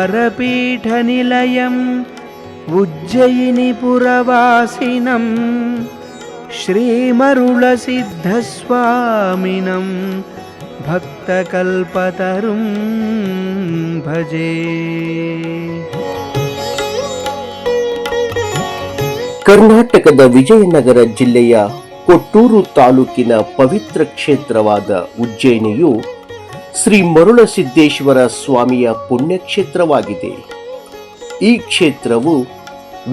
द्वारपीठनिलयम् उज्जयिनीपुरवासिनं श्रीमरुळसिद्धस्वामिनं भक्तकल्पतरुं भजे. ಕರ್ನಾಟಕದ ವಿಜಯನಗರ ಜಿಲ್ಲೆಯ ಕೊಟ್ಟೂರು ತಾಲೂಕಿನ ಪವಿತ್ರ ಕ್ಷೇತ್ರವಾದ ಉಜ್ಜಯಿನಿಯು ಶ್ರೀ ಮರುಳಸಿದ್ದೇಶ್ವರ ಸ್ವಾಮಿಯ ಪುಣ್ಯಕ್ಷೇತ್ರವಾಗಿದೆ. ಈ ಕ್ಷೇತ್ರವು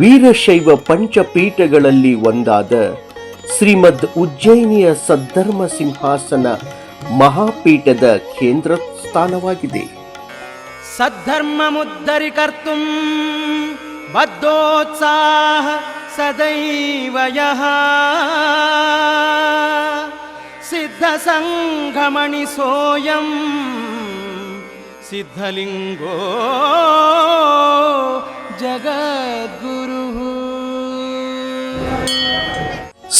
ವೀರಶೈವ ಪಂಚಪೀಠಗಳಲ್ಲಿ ಒಂದಾದ ಶ್ರೀಮದ್ ಉಜ್ಜಯಿನಿಯ ಸದ್ಧರ್ಮ ಸಿಂಹಾಸನ ಮಹಾಪೀಠದ ಕೇಂದ್ರ ಸ್ಥಾನವಾಗಿದೆ. ಸದ್ಧರ್ಮಮುದ್ಧರಿಕರ್ತುಂ ಬದ್ಧೋತ್ಸಾಹ ಸದೈವ ಯಃ ಸಿದ್ಧಸಂಘಮಣಿ ಸೋಯಂ ಸಿದ್ಧಲಿಂಗೋ ಜಗದ್ಗುರುಃ.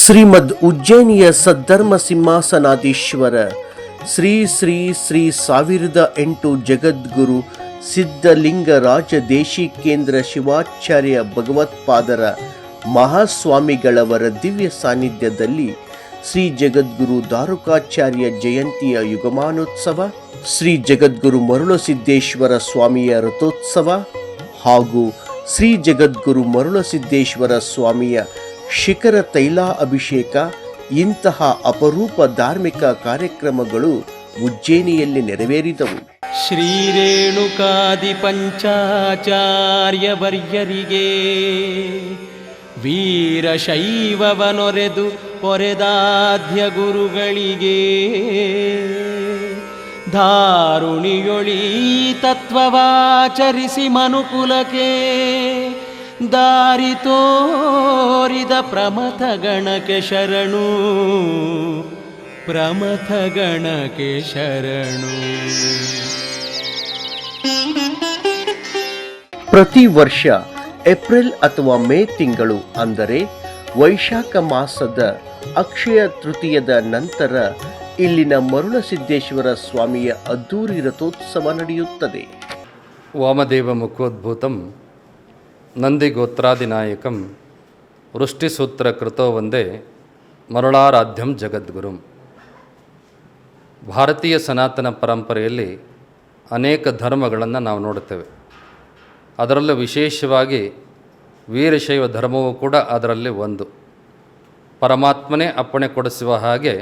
ಶ್ರೀಮದ್ ಉಜ್ಜಯಿನಿಯ ಸದ್ಧರ್ಮ ಸಿಂಹಾಸನಾಧೀಶ್ವರ ಶ್ರೀ ಶ್ರೀ ಶ್ರೀ 1008 ಜಗದ್ಗುರು ಸಿದ್ಧಲಿಂಗರಾಜ ದೇಶಿಕೇಂದ್ರ ಶಿವಾಚಾರ್ಯ ಭಗವತ್ಪಾದರ ಮಹಾಸ್ವಾಮಿಗಳವರ ದಿವ್ಯ ಸಾನ್ನಿಧ್ಯದಲ್ಲಿ ಶ್ರೀ ಜಗದ್ಗುರು ದಾರುಕಾಚಾರ್ಯ ಜಯಂತಿಯ ಯುಗಮಾನೋತ್ಸವ, ಶ್ರೀ ಜಗದ್ಗುರು ಮರುಳಸಿದ್ದೇಶ್ವರ ಸ್ವಾಮಿಯ ರಥೋತ್ಸವ ಹಾಗೂ ಶ್ರೀ ಜಗದ್ಗುರು ಮರುಳಸಿದ್ದೇಶ್ವರ ಸ್ವಾಮಿಯ ಶಿಖರ ತೈಲ ಅಭಿಷೇಕ ಇಂತಹ ಅಪರೂಪ ಧಾರ್ಮಿಕ ಕಾರ್ಯಕ್ರಮಗಳು ಉಜ್ಜಯಿನಿಯಲ್ಲಿ ನೆರವೇರಿದವು. ಶ್ರೀರೇಣುಕಾದಿ ಪಂಚಾಚಾರ್ಯ ವರ್ಯರಿಗೆ ವೀರಶೈವವನೊರೆದು ಪೊರೆದಾಧ್ಯ ಗುರುಗಳಿಗೆ ಧಾರುಣಿಯೊಳಿ ತತ್ವವಾಚರಿಸಿ ಮನುಕುಲಕ್ಕೆ ದಾರಿ ತೋರಿದ ಪ್ರಮಥ ಗಣಕ್ಕೆ ಶರಣು, ಪ್ರಮಥ ಗಣಕ್ಕೆ ಶರಣು. ಪ್ರತಿ ವರ್ಷ ಏಪ್ರಿಲ್ ಅಥವಾ ಮೇ ತಿಂಗಳು ಅಂದರೆ ವೈಶಾಖ ಮಾಸದ ಅಕ್ಷಯ ತೃತೀಯದ ನಂತರ ಇಲ್ಲಿನ ಮರುಳಸಿದ್ದೇಶ್ವರ ಸ್ವಾಮಿಯ ಅದ್ದೂರಿ ರಥೋತ್ಸವ ನಡೆಯುತ್ತದೆ. ವಾಮದೇವ ಮುಖೋದ್ಭೂತಂ ನಂದಿಗೋತ್ರಾದಿನಾಯಕಂ ವೃಷ್ಟಿಸೂತ್ರ ಕೃತೋ ವಂದೇ ಮರುಳಾರಾಧ್ಯಂ ಜಗದ್ಗುರುಂ. ಭಾರತೀಯ ಸನಾತನ ಪರಂಪರೆಯಲ್ಲಿ ಅನೇಕ ಧರ್ಮಗಳನ್ನು ನಾವು ನೋಡುತ್ತೇವೆ. ಅದರಲ್ಲೂ ವಿಶೇಷವಾಗಿ ವೀರಶೈವ ಧರ್ಮವೂ ಕೂಡ ಅದರಲ್ಲಿ ಒಂದು. ಪರಮಾತ್ಮನೇ ಅಪ್ಪಣೆ ಕೊಡಿಸುವ ಹಾಗೆ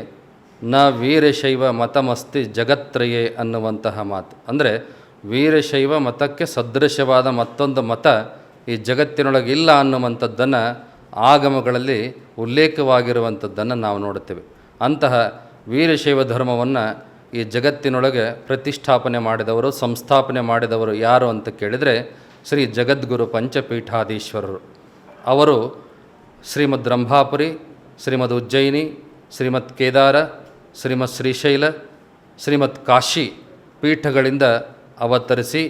ನ ವೀರಶೈವ ಮತಮಸ್ತಿ ಜಗತ್ರಯೇ ಅನ್ನುವಂತಹ ಮಾತು. ಅಂದರೆ ವೀರಶೈವ ಮತಕ್ಕೆ ಸದೃಶವಾದ ಮತ್ತೊಂದು ಮತ ಈ ಜಗತ್ತಿನೊಳಗೆ ಇಲ್ಲ ಅನ್ನುವಂಥದ್ದನ್ನು ಆಗಮಗಳಲ್ಲಿ ಉಲ್ಲೇಖವಾಗಿರುವಂಥದ್ದನ್ನು ನಾವು ನೋಡುತ್ತೇವೆ. ಅಂತಹ ವೀರಶೈವ ಧರ್ಮವನ್ನು ಈ ಜಗತ್ತಿನೊಳಗೆ ಪ್ರತಿಷ್ಠಾಪನೆ ಮಾಡಿದವರು, ಸಂಸ್ಥಾಪನೆ ಮಾಡಿದವರು ಯಾರು ಅಂತ ಕೇಳಿದರೆ ಶ್ರೀ ಜಗದ್ಗುರು ಪಂಚಪೀಠಾಧೀಶ್ವರರು. ಅವರು ಶ್ರೀಮದ್ ರಂಭಾಪುರಿ, ಶ್ರೀಮದ್ ಉಜ್ಜಯಿನಿ, ಶ್ರೀಮದ್ ಕೇದಾರ, ಶ್ರೀಮದ್ ಶ್ರೀಶೈಲ, ಶ್ರೀಮದ್ ಕಾಶಿ ಪೀಠಗಳಿಂದ ಅವತರಿಸಿ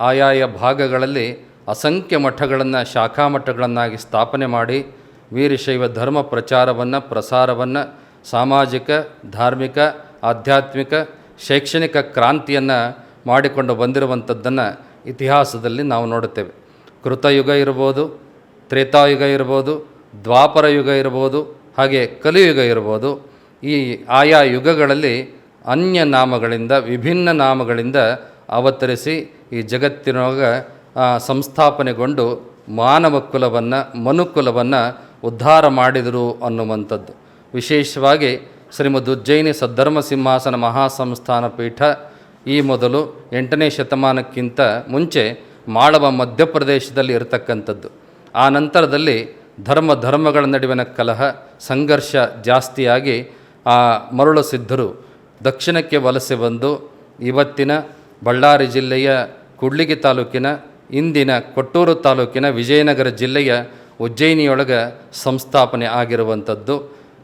ಆಯಾಯ ಭಾಗಗಳಲ್ಲಿ ಅಸಂಖ್ಯ ಮಠಗಳನ್ನು ಶಾಖಾ ಮಠಗಳನ್ನಾಗಿ ಸ್ಥಾಪನೆ ಮಾಡಿ ವೀರಶೈವ ಧರ್ಮ ಪ್ರಚಾರವನ್ನು, ಪ್ರಸಾರವನ್ನು, ಸಾಮಾಜಿಕ, ಧಾರ್ಮಿಕ, ಆಧ್ಯಾತ್ಮಿಕ, ಶೈಕ್ಷಣಿಕ ಕ್ರಾಂತಿಯನ್ನು ಮಾಡಿಕೊಂಡು ಬಂದಿರುವಂಥದ್ದನ್ನು ಇತಿಹಾಸದಲ್ಲಿ ನಾವು ನೋಡುತ್ತೇವೆ. ಕೃತಯುಗ ಇರ್ಬೋದು, ತ್ರೇತಾಯುಗ ಇರ್ಬೋದು, ದ್ವಾಪರ ಯುಗ ಇರ್ಬೋದು, ಹಾಗೆ ಕಲಿಯುಗ ಇರ್ಬೋದು. ಈ ಆಯಾ ಯುಗಗಳಲ್ಲಿ ಅನ್ಯ ನಾಮಗಳಿಂದ, ವಿಭಿನ್ನ ನಾಮಗಳಿಂದ ಅವತರಿಸಿ ಈ ಜಗತ್ತಿನೊಳಗೆ ಸಂಸ್ಥಾಪನೆಗೊಂಡು ಮಾನವ ಕುಲವನ್ನು, ಮನುಕುಲವನ್ನು ಉದ್ಧಾರ ಮಾಡಿದರು ಅನ್ನುವಂಥದ್ದು. ವಿಶೇಷವಾಗಿ ಶ್ರೀಮದ್ ಉಜ್ಜಯಿನಿ ಸದ್ಧರ್ಮ ಸಿಂಹಾಸನ ಮಹಾಸಂಸ್ಥಾನ ಪೀಠ ಈ ಮೊದಲು 8ನೇ ಶತಮಾನಕ್ಕಿಂತ ಮುಂಚೆ ಮಾಳವ ಮಧ್ಯಪ್ರದೇಶದಲ್ಲಿ ಇರತಕ್ಕಂಥದ್ದು. ಆ ನಂತರದಲ್ಲಿ ಧರ್ಮಗಳ ನಡುವಿನ ಕಲಹ, ಸಂಘರ್ಷ ಜಾಸ್ತಿಯಾಗಿ ಆ ಮರುಳ ಸಿದ್ಧರು ದಕ್ಷಿಣಕ್ಕೆ ವಲಸೆ ಬಂದು ಇವತ್ತಿನ ಬಳ್ಳಾರಿ ಜಿಲ್ಲೆಯ ಕೂಡ್ಲಿಗಿ ತಾಲೂಕಿನ, ಇಂದಿನ ಕೊಟ್ಟೂರು ತಾಲೂಕಿನ ವಿಜಯನಗರ ಜಿಲ್ಲೆಯ ಉಜ್ಜಯಿನಿಯೊಳಗೆ ಸಂಸ್ಥಾಪನೆ ಆಗಿರುವಂಥದ್ದು.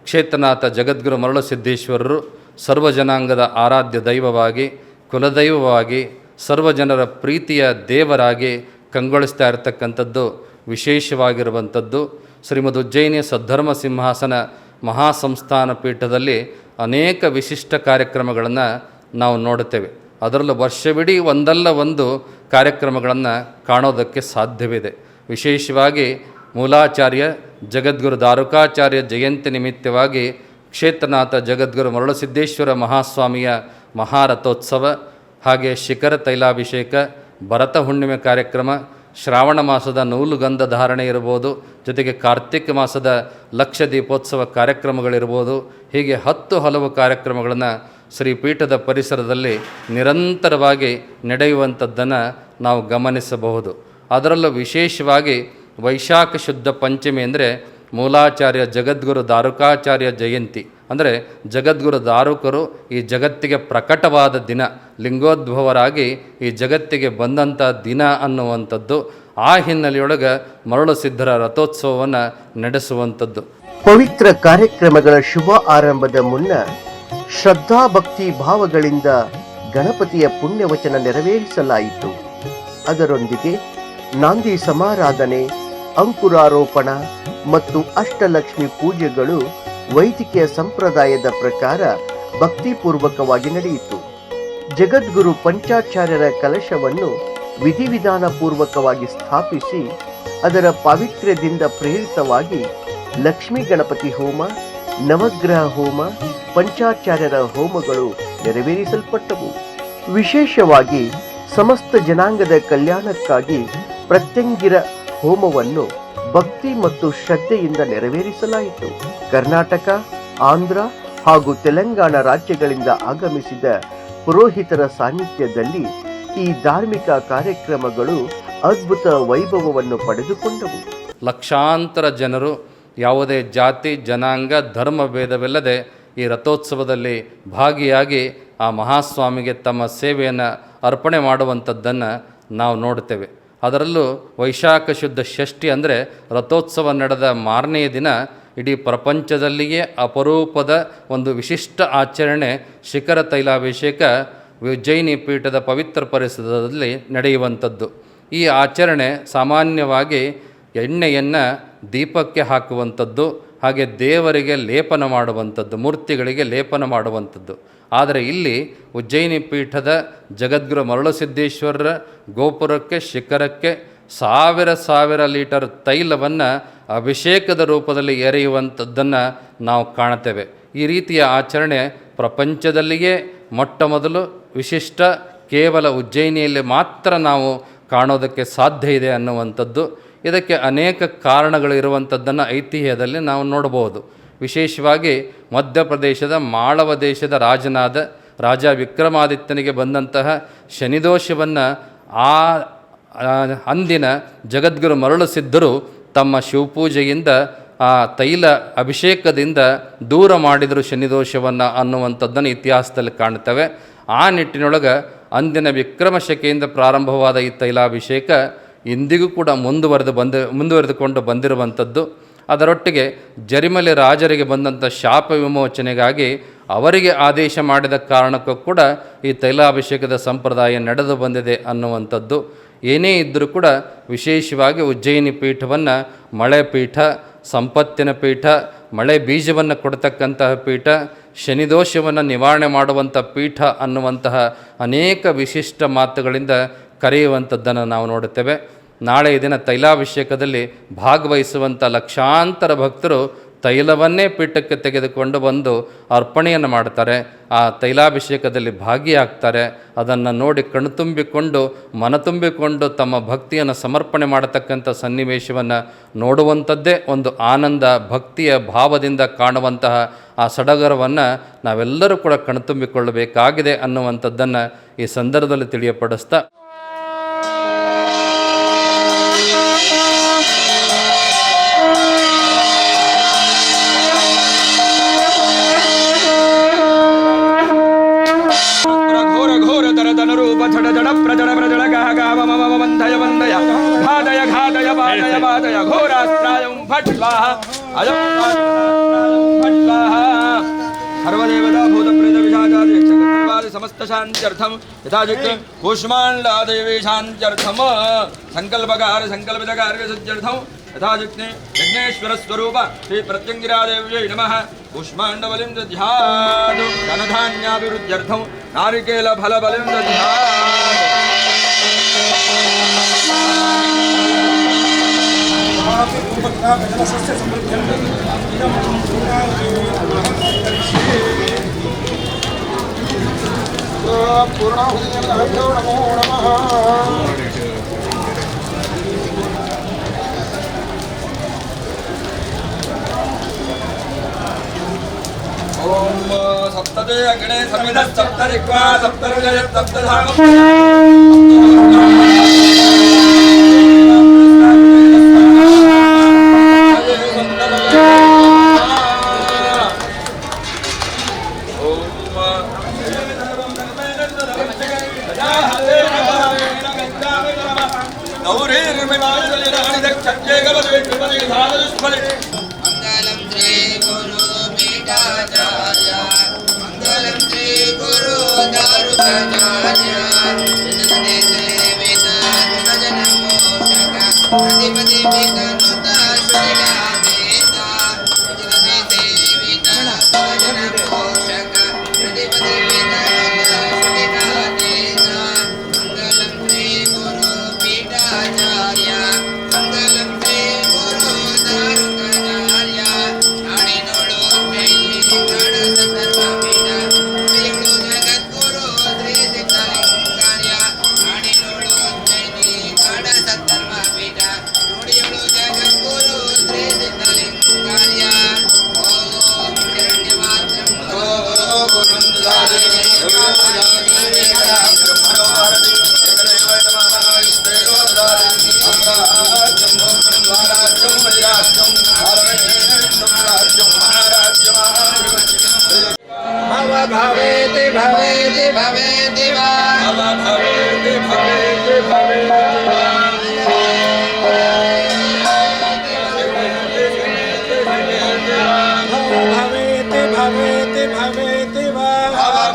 ಕ್ಷೇತ್ರನಾಥ ಜಗದ್ಗುರು ಮರುಳಸಿದ್ದೇಶ್ವರರು ಸರ್ವಜನಾಂಗದ ಆರಾಧ್ಯ ದೈವವಾಗಿ, ಕುಲದೈವವಾಗಿ, ಸರ್ವಜನರ ಪ್ರೀತಿಯ ದೇವರಾಗಿ ಕಂಗೊಳಿಸ್ತಾ ಇರತಕ್ಕಂಥದ್ದು ವಿಶೇಷವಾಗಿರುವಂಥದ್ದು. ಶ್ರೀಮದ್ ಉಜ್ಜಯಿನಿ ಸದ್ಧರ್ಮ ಸಿಂಹಾಸನ ಮಹಾಸಂಸ್ಥಾನ ಪೀಠದಲ್ಲಿ ಅನೇಕ ವಿಶಿಷ್ಟ ಕಾರ್ಯಕ್ರಮಗಳನ್ನು ನಾವು ನೋಡುತ್ತೇವೆ. ಅದರಲ್ಲೂ ವರ್ಷವಿಡೀ ಒಂದಲ್ಲ ಒಂದು ಕಾರ್ಯಕ್ರಮಗಳನ್ನು ಕಾಣೋದಕ್ಕೆ ಸಾಧ್ಯವಿದೆ. ವಿಶೇಷವಾಗಿ ಮೂಲಾಚಾರ್ಯ ಜಗದ್ಗುರು ದಾರುಕಾಚಾರ್ಯ ಜಯಂತಿ ನಿಮಿತ್ತವಾಗಿ ಕ್ಷೇತ್ರನಾಥ ಜಗದ್ಗುರು ಮರುಳಸಿದ್ದೇಶ್ವರ ಮಹಾಸ್ವಾಮಿಯ ಮಹಾರಥೋತ್ಸವ, ಹಾಗೆ ಶಿಖರ ತೈಲಾಭಿಷೇಕ, ಭರತ ಹುಣ್ಣಿಮೆ ಕಾರ್ಯಕ್ರಮ, ಶ್ರಾವಣ ಮಾಸದ ನೂಲುಗಂಧ ಧಾರಣೆ ಇರ್ಬೋದು, ಜೊತೆಗೆ ಕಾರ್ತಿಕ ಮಾಸದ ಲಕ್ಷ ದೀಪೋತ್ಸವ ಕಾರ್ಯಕ್ರಮಗಳಿರ್ಬೋದು. ಹೀಗೆ 10 ಹಲವು ಕಾರ್ಯಕ್ರಮಗಳನ್ನು ಶ್ರೀಪೀಠದ ಪರಿಸರದಲ್ಲಿ ನಿರಂತರವಾಗಿ ನಡೆಯುವಂಥದ್ದನ್ನು ನಾವು ಗಮನಿಸಬಹುದು. ಅದರಲ್ಲೂ ವಿಶೇಷವಾಗಿ ವೈಶಾಖ ಶುದ್ಧ ಪಂಚಮಿ ಅಂದರೆ ಮೂಲಾಚಾರ್ಯ ಜಗದ್ಗುರು ದಾರುಕಾಚಾರ್ಯ ಜಯಂತಿ, ಅಂದರೆ ಜಗದ್ಗುರು ದಾರುಕರು ಈ ಜಗತ್ತಿಗೆ ಪ್ರಕಟವಾದ ದಿನ, ಲಿಂಗೋದ್ಭವರಾಗಿ ಈ ಜಗತ್ತಿಗೆ ಬಂದಂಥ ದಿನ ಅನ್ನುವಂಥದ್ದು. ಆ ಹಿನ್ನೆಲೆಯೊಳಗೆ ಮರಳು ಸಿದ್ಧರ ರಥೋತ್ಸವವನ್ನು ನಡೆಸುವಂಥದ್ದು. ಪವಿತ್ರ ಕಾರ್ಯಕ್ರಮಗಳ ಶುಭ ಆರಂಭದ ಮುನ್ನ ಶ್ರದ್ಧಾ ಭಕ್ತಿ ಭಾವಗಳಿಂದ ಗಣಪತಿಯ ಪುಣ್ಯವಚನ ನೆರವೇರಿಸಲಾಯಿತು. ಅದರೊಂದಿಗೆ ನಾಂದಿ ಸಮಾರಾಧನೆ, ಅಂಕುರಾರೋಪಣ ಮತ್ತು ಅಷ್ಟಲಕ್ಷ್ಮಿ ಪೂಜೆಗಳು ವೈದಿಕ ಸಂಪ್ರದಾಯದ ಪ್ರಕಾರ ಭಕ್ತಿಪೂರ್ವಕವಾಗಿ ನಡೆಯಿತು. ಜಗದ್ಗುರು ಪಂಚಾಚಾರ್ಯರ ಕಲಶವನ್ನು ವಿಧಿವಿಧಾನ ಪೂರ್ವಕವಾಗಿ ಸ್ಥಾಪಿಸಿ ಅದರ ಪಾವಿತ್ರ್ಯದಿಂದ ಪ್ರೇರಿತವಾಗಿ ಲಕ್ಷ್ಮೀ ಗಣಪತಿ ಹೋಮ, ನವಗ್ರಹ ಹೋಮ, ಪಂಚಾಚಾರ್ಯರ ಹೋಮಗಳು ನೆರವೇರಿಸಲ್ಪಟ್ಟವು. ವಿಶೇಷವಾಗಿ ಸಮಸ್ತ ಜನಾಂಗದ ಕಲ್ಯಾಣಕ್ಕಾಗಿ ಪ್ರತ್ಯಂಗಿರ ಹೋಮವನ್ನು ಭಕ್ತಿ ಮತ್ತು ಶ್ರದ್ಧೆಯಿಂದ ನೆರವೇರಿಸಲಾಯಿತು. ಕರ್ನಾಟಕ, ಆಂಧ್ರ ಹಾಗೂ ತೆಲಂಗಾಣ ರಾಜ್ಯಗಳಿಂದ ಆಗಮಿಸಿದ ಪುರೋಹಿತರ ಸಾನ್ನಿಧ್ಯದಲ್ಲಿ ಈ ಧಾರ್ಮಿಕ ಕಾರ್ಯಕ್ರಮಗಳು ಅದ್ಭುತ ವೈಭವವನ್ನು ಪಡೆದುಕೊಂಡವು. ಲಕ್ಷಾಂತರ ಜನರು ಯಾವುದೇ ಜಾತಿ, ಜನಾಂಗ, ಧರ್ಮ ಭೇದವಿಲ್ಲದೆ ಈ ರಥೋತ್ಸವದಲ್ಲಿ ಭಾಗಿಯಾಗಿ ಆ ಮಹಾಸ್ವಾಮಿಗೆ ತಮ್ಮ ಸೇವೆಯನ್ನು ಅರ್ಪಣೆ ಮಾಡುವಂಥದ್ದನ್ನು ನಾವು ನೋಡ್ತೇವೆ. ಅದರಲ್ಲೂ ವೈಶಾಖ ಶುದ್ಧ ಷಷ್ಠಿ ಅಂದರೆ ರಥೋತ್ಸವ ನಡೆದ ಮಾರನೆಯ ದಿನ ಇಡೀ ಪ್ರಪಂಚದಲ್ಲಿಯೇ ಅಪರೂಪದ ಒಂದು ವಿಶಿಷ್ಟ ಆಚರಣೆ ಶಿಖರ ತೈಲಾಭಿಷೇಕ ಉಜ್ಜಯಿನಿ ಪೀಠದ ಪವಿತ್ರ ಪರಿಸರದಲ್ಲಿ ನಡೆಯುವಂಥದ್ದು. ಈ ಆಚರಣೆ ಸಾಮಾನ್ಯವಾಗಿ ಎಣ್ಣೆಯನ್ನು ದೀಪಕ್ಕೆ ಹಾಕುವಂಥದ್ದು, ಹಾಗೆ ದೇವರಿಗೆ ಲೇಪನ ಮಾಡುವಂಥದ್ದು, ಮೂರ್ತಿಗಳಿಗೆ ಲೇಪನ ಮಾಡುವಂಥದ್ದು. ಆದರೆ ಇಲ್ಲಿ ಉಜ್ಜಯಿನಿ ಪೀಠದ ಜಗದ್ಗುರು ಮರುಳಸಿದ್ದೇಶ್ವರರ ಗೋಪುರಕ್ಕೆ, ಶಿಖರಕ್ಕೆ ಸಾವಿರ ಲೀಟರ್ ತೈಲವನ್ನು ಅಭಿಷೇಕದ ರೂಪದಲ್ಲಿ ಎರೆಯುವಂಥದ್ದನ್ನು ನಾವು ಕಾಣ್ತೇವೆ. ಈ ರೀತಿಯ ಆಚರಣೆ ಪ್ರಪಂಚದಲ್ಲಿಯೇ ಮೊಟ್ಟ ಮೊದಲು ವಿಶಿಷ್ಟ, ಕೇವಲ ಉಜ್ಜಯಿನಿಯಲ್ಲಿ ಮಾತ್ರ ನಾವು ಕಾಣೋದಕ್ಕೆ ಸಾಧ್ಯ ಇದೆ ಅನ್ನುವಂಥದ್ದು. ಇದಕ್ಕೆ ಅನೇಕ ಕಾರಣಗಳು ಇರುವಂಥದ್ದನ್ನು ಐತಿಹ್ಯದಲ್ಲಿ ನಾವು ನೋಡಬಹುದು. ವಿಶೇಷವಾಗಿ ಮಧ್ಯಪ್ರದೇಶದ ಮಾಳವ ದೇಶದ ರಾಜನಾದ ರಾಜ ವಿಕ್ರಮಾದಿತ್ಯನಿಗೆ ಬಂದಂತಹ ಶನಿದೋಷವನ್ನು ಅಂದಿನ ಜಗದ್ಗುರು ಮರಳು ಸಿದ್ಧರು ತಮ್ಮ ಶಿವಪೂಜೆಯಿಂದ ಆ ತೈಲ ಅಭಿಷೇಕದಿಂದ ದೂರ ಮಾಡಿದರು ಶನಿದೋಷವನ್ನು ಅನ್ನುವಂಥದ್ದನ್ನು ಇತಿಹಾಸದಲ್ಲಿ ಕಾಣ್ತೇವೆ. ಆ ನಿಟ್ಟಿನೊಳಗೆ ಅಂದಿನ ವಿಕ್ರಮಶಕೆಯಿಂದ ಪ್ರಾರಂಭವಾದ ಈ ತೈಲಾಭಿಷೇಕ ಇಂದಿಗೂ ಕೂಡ ಮುಂದುವರೆದುಕೊಂಡು ಬಂದಿರುವಂಥದ್ದು. ಅದರೊಟ್ಟಿಗೆ ಜರಿಮಲೆ ರಾಜರಿಗೆ ಬಂದಂಥ ಶಾಪ ವಿಮೋಚನೆಗಾಗಿ ಅವರಿಗೆ ಆದೇಶ ಮಾಡಿದ ಕಾರಣಕ್ಕೂ ಕೂಡ ಈ ತೈಲಾಭಿಷೇಕದ ಸಂಪ್ರದಾಯ ನಡೆದು ಬಂದಿದೆ ಅನ್ನುವಂಥದ್ದು. ಏನೇ ಇದ್ದರೂ ಕೂಡ ವಿಶೇಷವಾಗಿ ಉಜ್ಜಯಿನಿ ಪೀಠವನ್ನು ಮಳೆ ಪೀಠ, ಸಂಪತ್ತಿನ ಪೀಠ, ಮಳೆ ಬೀಜವನ್ನು ಕೊಡ್ತಕ್ಕಂತಹ ಪೀಠ, ಶನಿದೋಷವನ್ನು ನಿವಾರಣೆ ಮಾಡುವಂಥ ಪೀಠ ಅನ್ನುವಂತಹ ಅನೇಕ ವಿಶಿಷ್ಟ ಮಾತುಗಳಿಂದ ಕರೆಯುವಂಥದ್ದನ್ನು ನಾವು ನೋಡುತ್ತೇವೆ. ನಾಳೆ ದಿನ ತೈಲಾಭಿಷೇಕದಲ್ಲಿ ಭಾಗವಹಿಸುವಂಥ ಲಕ್ಷಾಂತರ ಭಕ್ತರು ತೈಲವನ್ನೇ ಪೀಠಕ್ಕೆ ತೆಗೆದುಕೊಂಡು ಬಂದು ಅರ್ಪಣೆಯನ್ನು ಮಾಡ್ತಾರೆ. ಆ ತೈಲಾಭಿಷೇಕದಲ್ಲಿ ಭಾಗಿಯಾಗ್ತಾರೆ. ಅದನ್ನು ನೋಡಿ ಕಣ್ತುಂಬಿಕೊಂಡು ಮನತುಂಬಿಕೊಂಡು ತಮ್ಮ ಭಕ್ತಿಯನ್ನು ಸಮರ್ಪಣೆ ಮಾಡತಕ್ಕಂಥ ಸನ್ನಿವೇಶವನ್ನು ನೋಡುವಂಥದ್ದೇ ಒಂದು ಆನಂದ. ಭಕ್ತಿಯ ಭಾವದಿಂದ ಕಾಣುವಂತಹ ಆ ಸಡಗರವನ್ನು ನಾವೆಲ್ಲರೂ ಕೂಡ ಕಣ್ತುಂಬಿಕೊಳ್ಳಬೇಕಾಗಿದೆ ಅನ್ನುವಂಥದ್ದನ್ನು ಈ ಸಂದರ್ಭದಲ್ಲಿ ತಿಳಿಯಪಡಿಸ್ತಾ सर्वदेवता भूतप्रेत विषादादि यक्षगन्धर्वादि समस्त शान्त्यर्थं यथाशक्ति कूष्माण्डादेवी शान्त्यर्थं संकल्पकार संकल्पितकार्य सिद्ध्यर्थं यथाशक्ति यज्ञेश्वर स्वरूप श्री प्रत्यंगिरादेव्यै नमः कूष्माण्डबलिं दध्यात् धनधान्याभिवृद्ध्यर्थं ನಾರಿಕೇಲ ಫಲ ಬಲಿಂದ ಓಂ ಸಪ್ತದೇ ಅಗ್ನೇ ಸಮಿದ ಸಪ್ತರಿಕ್ವಾ ಸಪ್ತರುಜಯ ಸಪ್ತಧಾಮ मंगलम श्री गुरु पीठाचार्य मंगलम श्री गुरु दारुकाचार्य जगदे देविता जगजन पोषक अधिपति पितनुता श्रीला देता जगदे देविता जगजन पोषक अधिपति पितनुता श्रीला देता मंगलम श्री गुरु पीठाचार्य मंगलम श्री गुरु दारुकाचार्य नाडिनोಡು जय सर्वपीठ ನುಡಿಯುಳು ಜಗದ್ಗುರು ಶ್ರೀ ಸಿದ್ಧಲಿಂಗಾರ್ಯ ನಾಡಿನೋಡು ಜೈ ಸರ್ವಪೀಠ ನುಡಿಯುಳು ಜಗದ್ಗುರು ಶ್ರೀ ಸಿದ್ಧಲಿಂಗಾರ್ಯ ಓಂ ಹಿರಣ್ಯಮಾತ್ರಂ भवेति भवेति भवेति वा भवेति भवेति भवेति भवेति भवेति भवेति वा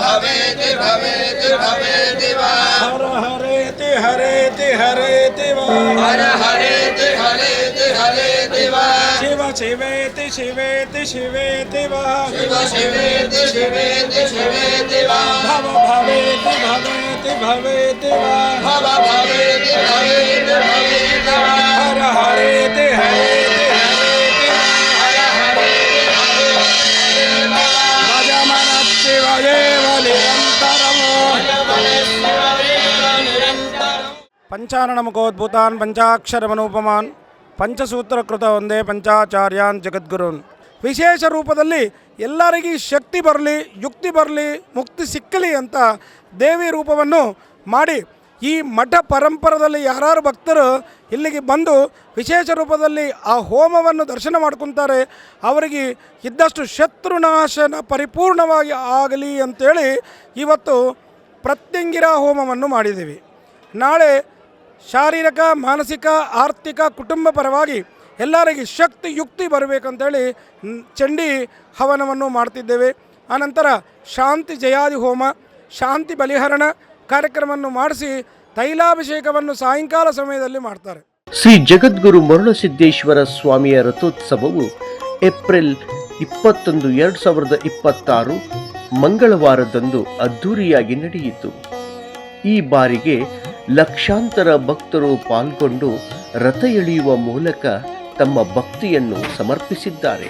भवेति भवेति भवेति वा हर हरेति हरेति हरेति वा हर हरेति हरेति हरेति वा शिव शिवेति शिवेति शिवेति वा शिव शिवेति शिवेति शिवेति वा भव भवेति भवेति भवेति वा भव भवेति भवेति भवेति वा हर हरेति हरेति हरेति हर हरेति हरेति वा भजमनः शिवदेव निरन्तरम् पंचाननमुखोद्भूतान् पंचाक्षरमनूपमान् ಪಂಚಸೂತ್ರಕೃತ ಒಂದೇ ಪಂಚಾಚಾರ್ಯಾನ್ ಜಗದ್ಗುರುನ್. ವಿಶೇಷ ರೂಪದಲ್ಲಿ ಎಲ್ಲರಿಗೂ ಶಕ್ತಿ ಬರಲಿ, ಯುಕ್ತಿ ಬರಲಿ, ಮುಕ್ತಿ ಸಿಕ್ಕಲಿ ಅಂತ ದೇವಿ ರೂಪವನ್ನು ಮಾಡಿ ಈ ಮಠ ಪರಂಪರದಲ್ಲಿ ಯಾರು ಭಕ್ತರು ಇಲ್ಲಿಗೆ ಬಂದು ವಿಶೇಷ ರೂಪದಲ್ಲಿ ಆ ಹೋಮವನ್ನು ದರ್ಶನ ಮಾಡ್ಕೊತಾರೆ, ಅವರಿಗೆ ಇದ್ದಷ್ಟು ಶತ್ರುನಾಶನ ಪರಿಪೂರ್ಣವಾಗಿ ಆಗಲಿ ಅಂಥೇಳಿ ಇವತ್ತು ಪ್ರತ್ಯಂಗಿರ ಹೋಮವನ್ನು ಮಾಡಿದ್ದೀವಿ. ನಾಳೆ ಶಾರೀರಿಕ, ಮಾನಸಿಕ, ಆರ್ಥಿಕ, ಕುಟುಂಬ ಪರವಾಗಿ ಎಲ್ಲರಿಗೆ ಶಕ್ತಿ ಯುಕ್ತಿ ಬರಬೇಕಂತೇಳಿ ಚಂಡಿ ಹವನವನ್ನು ಮಾಡ್ತಿದ್ದೇವೆ. ಆನಂತರ ಶಾಂತಿ ಜಯಾದಿ ಹೋಮ, ಶಾಂತಿ ಬಲಿಹರಣ ಕಾರ್ಯಕ್ರಮವನ್ನು ಮಾಡಿಸಿ ತೈಲಾಭಿಷೇಕವನ್ನು ಸಾಯಂಕಾಲ ಸಮಯದಲ್ಲಿ ಮಾಡ್ತಾರೆ. ಶ್ರೀ ಜಗದ್ಗುರು ಮರುಳಸಿದ್ದೇಶ್ವರ ಸ್ವಾಮಿಯ ರಥೋತ್ಸವವು ಏಪ್ರಿಲ್ 21, 2026 ಮಂಗಳವಾರದಂದು ಅದ್ಧೂರಿಯಾಗಿ ನಡೆಯಿತು. ಈ ಬಾರಿಗೆ ಲಕ್ಷಾಂತರ ಭಕ್ತರು ಪಾಲ್ಗೊಂಡು ರಥ ಎಳೆಯುವ ಮೂಲಕ ತಮ್ಮ ಭಕ್ತಿಯನ್ನು ಸಮರ್ಪಿಸಿದ್ದಾರೆ.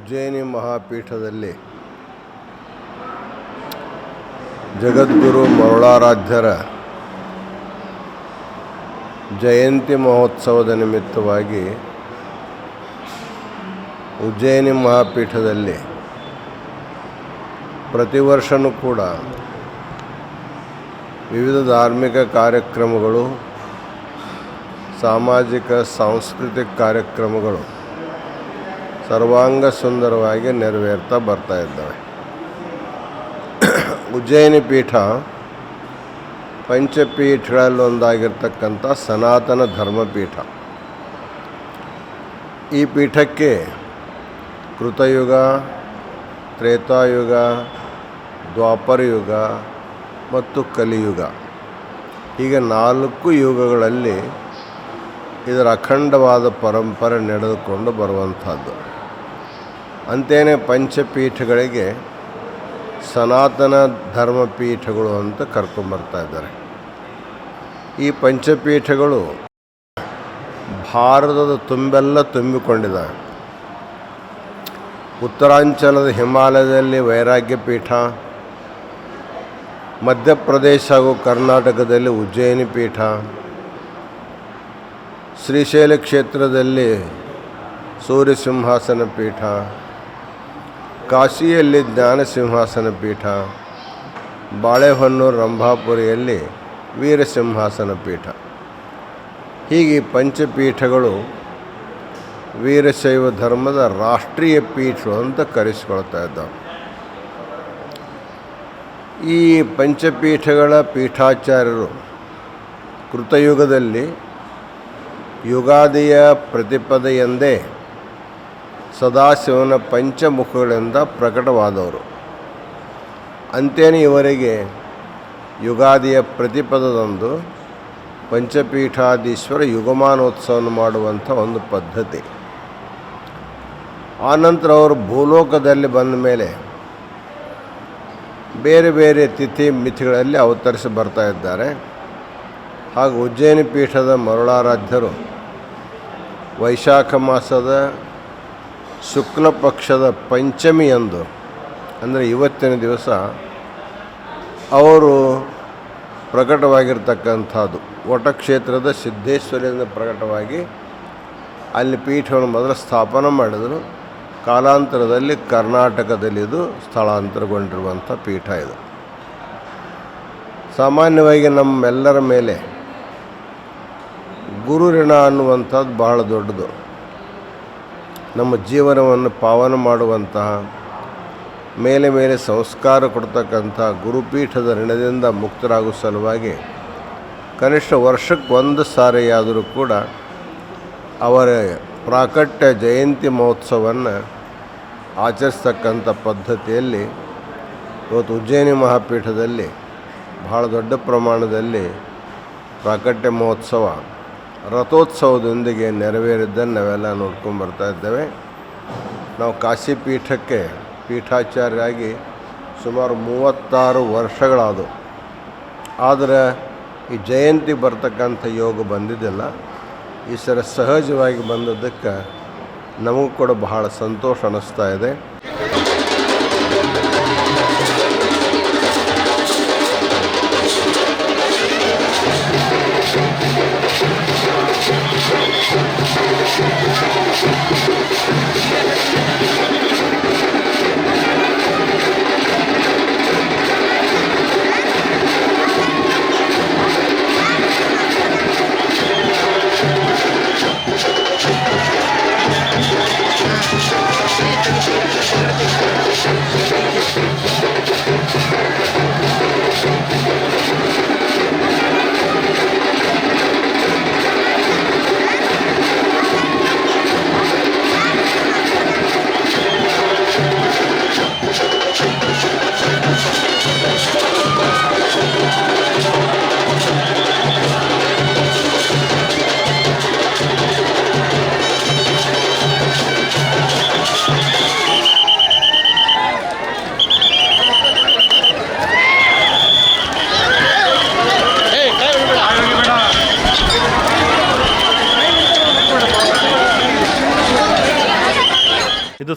ಉಜ್ಜಯಿನಿ ಮಹಾಪೀಠದಲ್ಲಿ ಜಗದ್ಗುರು ಮರುಳಾರಾಧ್ಯರ ಜಯಂತಿ ಮಹೋತ್ಸವದ ನಿಮಿತ್ತವಾಗಿ ಉಜ್ಜಯಿನಿ ಮಹಾಪೀಠದಲ್ಲಿ ಪ್ರತಿ ವರ್ಷವೂ ಕೂಡ ವಿವಿಧ ಧಾರ್ಮಿಕ ಕಾರ್ಯಕ್ರಮಗಳು, ಸಾಮಾಜಿಕ ಸಾಂಸ್ಕೃತಿಕ ಕಾರ್ಯಕ್ರಮಗಳು ಸರ್ವಾಂಗ ಸುಂದರವಾಗಿ ನೆರವೇರ್ತಾ ಬರ್ತಾ ಇದ್ದಾವೆ. ಉಜ್ಜಯಿನಿ ಪೀಠ ಪಂಚಪೀಠಗಳಲ್ಲೊಂದಾಗಿರ್ತಕ್ಕಂಥ ಸನಾತನ ಧರ್ಮಪೀಠ. ಈ ಪೀಠಕ್ಕೆ ಕೃತಯುಗ, ತ್ರೇತಾಯುಗ, ದ್ವಾಪರಯುಗ ಮತ್ತು ಕಲಿಯುಗ ಹೀಗೆ 4 ಯುಗಗಳಲ್ಲಿ ಇದರ ಅಖಂಡವಾದ ಪರಂಪರೆ ನಡೆದುಕೊಂಡು ಬರುವಂಥದ್ದು. ಅಂತೆಯೇ ಪಂಚಪೀಠಗಳಿಗೆ ಸನಾತನ ಧರ್ಮಪೀಠಗಳು ಅಂತ ಕರ್ಕೊಂಬರ್ತಾ ಇದ್ದಾರೆ. ಈ ಪಂಚಪೀಠಗಳು ಭಾರತದ ತುಂಬೆಲ್ಲ ತುಂಬಿಕೊಂಡಿದ್ದಾವೆ. ಉತ್ತರಾಂಚಲದ ಹಿಮಾಲಯದಲ್ಲಿ ವೈರಾಗ್ಯ ಪೀಠ, ಮಧ್ಯಪ್ರದೇಶ ಹಾಗೂ ಕರ್ನಾಟಕದಲ್ಲಿ ಉಜ್ಜಯಿನಿ ಪೀಠ, ಶ್ರೀಶೈಲ ಕ್ಷೇತ್ರದಲ್ಲಿ ಸೂರ್ಯ ಸಿಂಹಾಸನ ಪೀಠ, ಕಾಶಿಯಲ್ಲಿ ಜ್ಞಾನ ಸಿಂಹಾಸನ ಪೀಠ, ಬಾಳೆಹೊನ್ನೂರು ರಂಭಾಪುರಿಯಲ್ಲಿ ವೀರ ಸಿಂಹಾಸನ ಪೀಠ. ಹೀಗೆ ಪಂಚಪೀಠಗಳು ವೀರಶೈವ ಧರ್ಮದ ರಾಷ್ಟ್ರೀಯ ಪೀಠ ಅಂತ ಕರೆಸಿಕೊಳ್ತಾ ಇದ್ದಾವೆ. ಈ ಪಂಚಪೀಠಗಳ ಪೀಠಾಚಾರ್ಯರು ಕೃತಯುಗದಲ್ಲಿ ಯುಗಾದಿಯ ಪ್ರತಿಪದೆಯೆಂದೇ ಸದಾಶಿವನ ಪಂಚಮುಖಗಳಿಂದ ಪ್ರಕಟವಾದವರು. ಅಂತೆಯೇ ಇವರಿಗೆ ಯುಗಾದಿಯ ಪ್ರತಿಪದದಂದು ಪಂಚಪೀಠಾಧೀಶ್ವರ ಯುಗಮಾನೋತ್ಸವವನ್ನು ಮಾಡುವಂಥ ಒಂದು ಪದ್ಧತಿ. ಆನಂತರ ಅವರು ಭೂಲೋಕದಲ್ಲಿ ಬಂದ ಮೇಲೆ ಬೇರೆ ಬೇರೆ ತಿಥಿ ಮಿತಿಗಳಲ್ಲಿ ಅವತರಿಸಿ ಬರ್ತಾ ಇದ್ದಾರೆ. ಹಾಗೂ ಉಜ್ಜಯಿನಿ ಪೀಠದ ಮರುಳಾರಾಧ್ಯರು ವೈಶಾಖ ಮಾಸದ ಶುಕ್ಲ ಪಕ್ಷದ ಪಂಚಮಿಯಂದು, ಅಂದರೆ ಇವತ್ತಿನ ದಿವಸ ಅವರು ಪ್ರಕಟವಾಗಿರ್ತಕ್ಕಂಥದ್ದು. ವಟಕ್ಷೇತ್ರದ ಸಿದ್ದೇಶ್ವರಿಯಿಂದ ಪ್ರಕಟವಾಗಿ ಅಲ್ಲಿ ಪೀಠವನ್ನು ಮೊದಲು ಸ್ಥಾಪನೆ ಮಾಡಿದರು. ಕಾಲಾಂತರದಲ್ಲಿ ಕರ್ನಾಟಕದಲ್ಲಿ ಇದು ಸ್ಥಳಾಂತರಗೊಂಡಿರುವಂಥ ಪೀಠ ಇದು. ಸಾಮಾನ್ಯವಾಗಿ ನಮ್ಮೆಲ್ಲರ ಮೇಲೆ ಗುರು ಋಣ ಅನ್ನುವಂಥದ್ದು ಬಹಳ ದೊಡ್ಡದು. ನಮ್ಮ ಜೀವನವನ್ನು ಪಾವನ ಮಾಡುವಂತಹ, ಮೇಲೆ ಮೇಲೆ ಸಂಸ್ಕಾರ ಕೊಡ್ತಕ್ಕಂಥ ಗುರುಪೀಠದ ಋಣದಿಂದ ಮುಕ್ತರಾಗುವ ಸಲುವಾಗಿ ಕನಿಷ್ಠ ವರ್ಷಕ್ಕೆ 1 ಸಾರಿಯಾದರೂ ಕೂಡ ಅವರ ಪ್ರಾಕಟ್ಯ ಜಯಂತಿ ಮಹೋತ್ಸವವನ್ನು ಆಚರಿಸ್ತಕ್ಕಂಥ ಪದ್ಧತಿಯಲ್ಲಿ ಇವತ್ತು ಉಜ್ಜಯಿನಿ ಮಹಾಪೀಠದಲ್ಲಿ ಬಹಳ ದೊಡ್ಡ ಪ್ರಮಾಣದಲ್ಲಿ ಪ್ರಾಕಟ್ಯ ಮಹೋತ್ಸವ ರಥೋತ್ಸವದೊಂದಿಗೆ ನೆರವೇರಿದ್ದನ್ನು ನಾವೆಲ್ಲ ನೋಡ್ಕೊಂಡು ಬರ್ತಾ ಇದ್ದೇವೆ. ನಾವು ಕಾಶಿ ಪೀಠಕ್ಕೆ ಪೀಠಾಚಾರ್ಯರಾಗಿ ಸುಮಾರು 36 ವರ್ಷಗಳಾದವು. ಆದರೆ ಈ ಜಯಂತಿ ಬರ್ತಕ್ಕಂಥ ಯೋಗ ಬಂದಿದ್ದಿಲ್ಲ. ಈ ಸಲ ಸಹಜವಾಗಿ ಬಂದದ್ದಕ್ಕೆ ನಮಗೂ ಕೂಡ ಬಹಳ ಸಂತೋಷ ಅನ್ನಿಸ್ತಾ ಇದೆ. Thank you.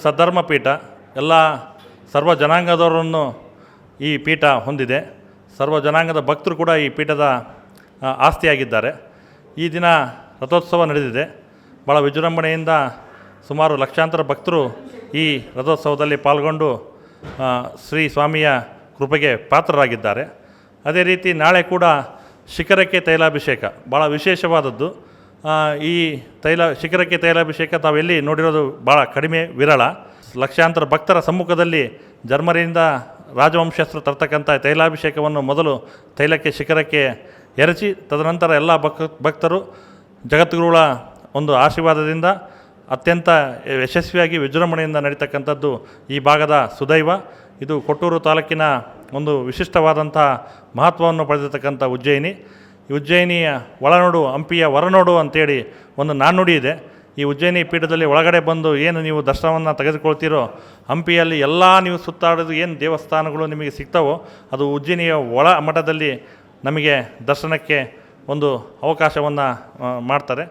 ಸದ್ಧರ್ಮ ಪೀಠ. ಎಲ್ಲ ಸರ್ವ ಜನಾಂಗದವರನ್ನು ಈ ಪೀಠ ಹೊಂದಿದೆ. ಸರ್ವ ಜನಾಂಗದ ಭಕ್ತರು ಕೂಡ ಈ ಪೀಠದ ಆಸ್ತಿಯಾಗಿದ್ದಾರೆ. ಈ ದಿನ ರಥೋತ್ಸವ ನಡೆದಿದೆ. ಭಾಳ ವಿಜೃಂಭಣೆಯಿಂದ ಸುಮಾರು ಲಕ್ಷಾಂತರ ಭಕ್ತರು ಈ ರಥೋತ್ಸವದಲ್ಲಿ ಪಾಲ್ಗೊಂಡು ಶ್ರೀ ಸ್ವಾಮಿಯ ಕೃಪೆಗೆ ಪಾತ್ರರಾಗಿದ್ದಾರೆ. ಅದೇ ರೀತಿ ನಾಳೆ ಕೂಡ ಶಿಖರಕ್ಕೆ ತೈಲಾಭಿಷೇಕ ಭಾಳ ವಿಶೇಷವಾದದ್ದು. ಈ ಶಿಖರಕ್ಕೆ ತೈಲಾಭಿಷೇಕ ತಾವೆಲ್ಲಿ ನೋಡಿರೋದು ಭಾಳ ಕಡಿಮೆ, ವಿರಳ. ಲಕ್ಷಾಂತರ ಭಕ್ತರ ಸಮ್ಮುಖದಲ್ಲಿ ಜರ್ಮನಿಯಿಂದ ರಾಜವಂಶಸ್ಥರು ತರ್ತಕ್ಕಂಥ ತೈಲಾಭಿಷೇಕವನ್ನು ಮೊದಲು ತೈಲಕ್ಕೆ ಶಿಖರಕ್ಕೆ ಎರಚಿ, ತದನಂತರ ಎಲ್ಲ ಭಕ್ತರು ಜಗದ್ಗುರುಗಳ ಒಂದು ಆಶೀರ್ವಾದದಿಂದ ಅತ್ಯಂತ ಯಶಸ್ವಿಯಾಗಿ ವಿಜೃಂಭಣೆಯಿಂದ ನಡೀತಕ್ಕಂಥದ್ದು ಈ ಭಾಗದ ಸುದೈವ. ಇದು ಕೊಟ್ಟೂರು ತಾಲೂಕಿನ ಒಂದು ವಿಶಿಷ್ಟವಾದಂಥ ಮಹತ್ವವನ್ನು ಪಡೆದಿರ್ತಕ್ಕಂಥ ಉಜ್ಜಯಿನಿ. ಈ ಉಜ್ಜಯಿನಿಯ ಒಳನೋಡು ಹಂಪಿಯ ಹೊರನೋಡು ಅಂತೇಳಿ ಒಂದು ನಾಣ್ಣುಡಿ ಇದೆ. ಈ ಉಜ್ಜಯಿನಿ ಪೀಠದಲ್ಲಿ ಒಳಗಡೆ ಬಂದು ಏನು ನೀವು ದರ್ಶನವನ್ನು ತೆಗೆದುಕೊಳ್ತೀರೋ, ಹಂಪಿಯಲ್ಲಿ ಎಲ್ಲ ನೀವು ಸುತ್ತಾಡೋದು ಏನು ದೇವಸ್ಥಾನಗಳು ನಿಮಗೆ ಸಿಗ್ತಾವೋ ಅದು ಉಜ್ಜಯಿನಿಯ ಒಳ ಮಠದಲ್ಲಿ ನಮಗೆ ದರ್ಶನಕ್ಕೆ ಒಂದು ಅವಕಾಶವನ್ನು ಮಾಡ್ತಾರೆ.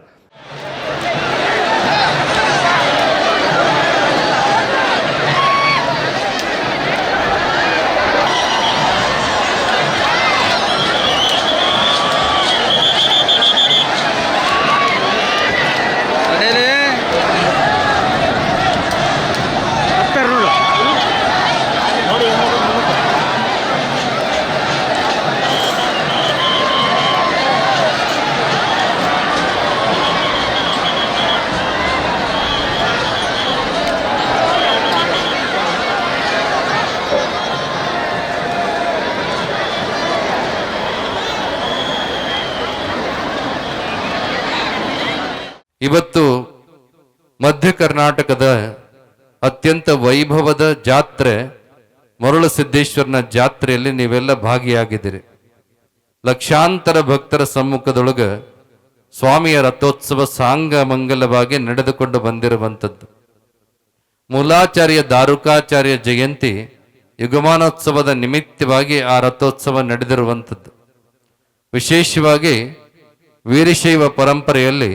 ಇವತ್ತು ಮಧ್ಯ ಕರ್ನಾಟಕದ ಅತ್ಯಂತ ವೈಭವದ ಜಾತ್ರೆ ಮರುಳ ಸಿದ್ದೇಶ್ವರನ ಜಾತ್ರೆಯಲ್ಲಿ ನೀವೆಲ್ಲ ಭಾಗಿಯಾಗಿದ್ದೀರಿ. ಲಕ್ಷಾಂತರ ಭಕ್ತರ ಸಮ್ಮುಖದೊಳಗೆ ಸ್ವಾಮಿಯ ರಥೋತ್ಸವ ಸಾಂಗ ಮಂಗಲವಾಗಿ ನಡೆದುಕೊಂಡು ಬಂದಿರುವಂಥದ್ದು. ಮೂಲಾಚಾರ್ಯ ದಾರುಕಾಚಾರ್ಯ ಜಯಂತಿ ಯುಗಮಾನೋತ್ಸವದ ನಿಮಿತ್ತವಾಗಿ ಆ ರಥೋತ್ಸವ ನಡೆದಿರುವಂಥದ್ದು. ವಿಶೇಷವಾಗಿ ವೀರಶೈವ ಪರಂಪರೆಯಲ್ಲಿ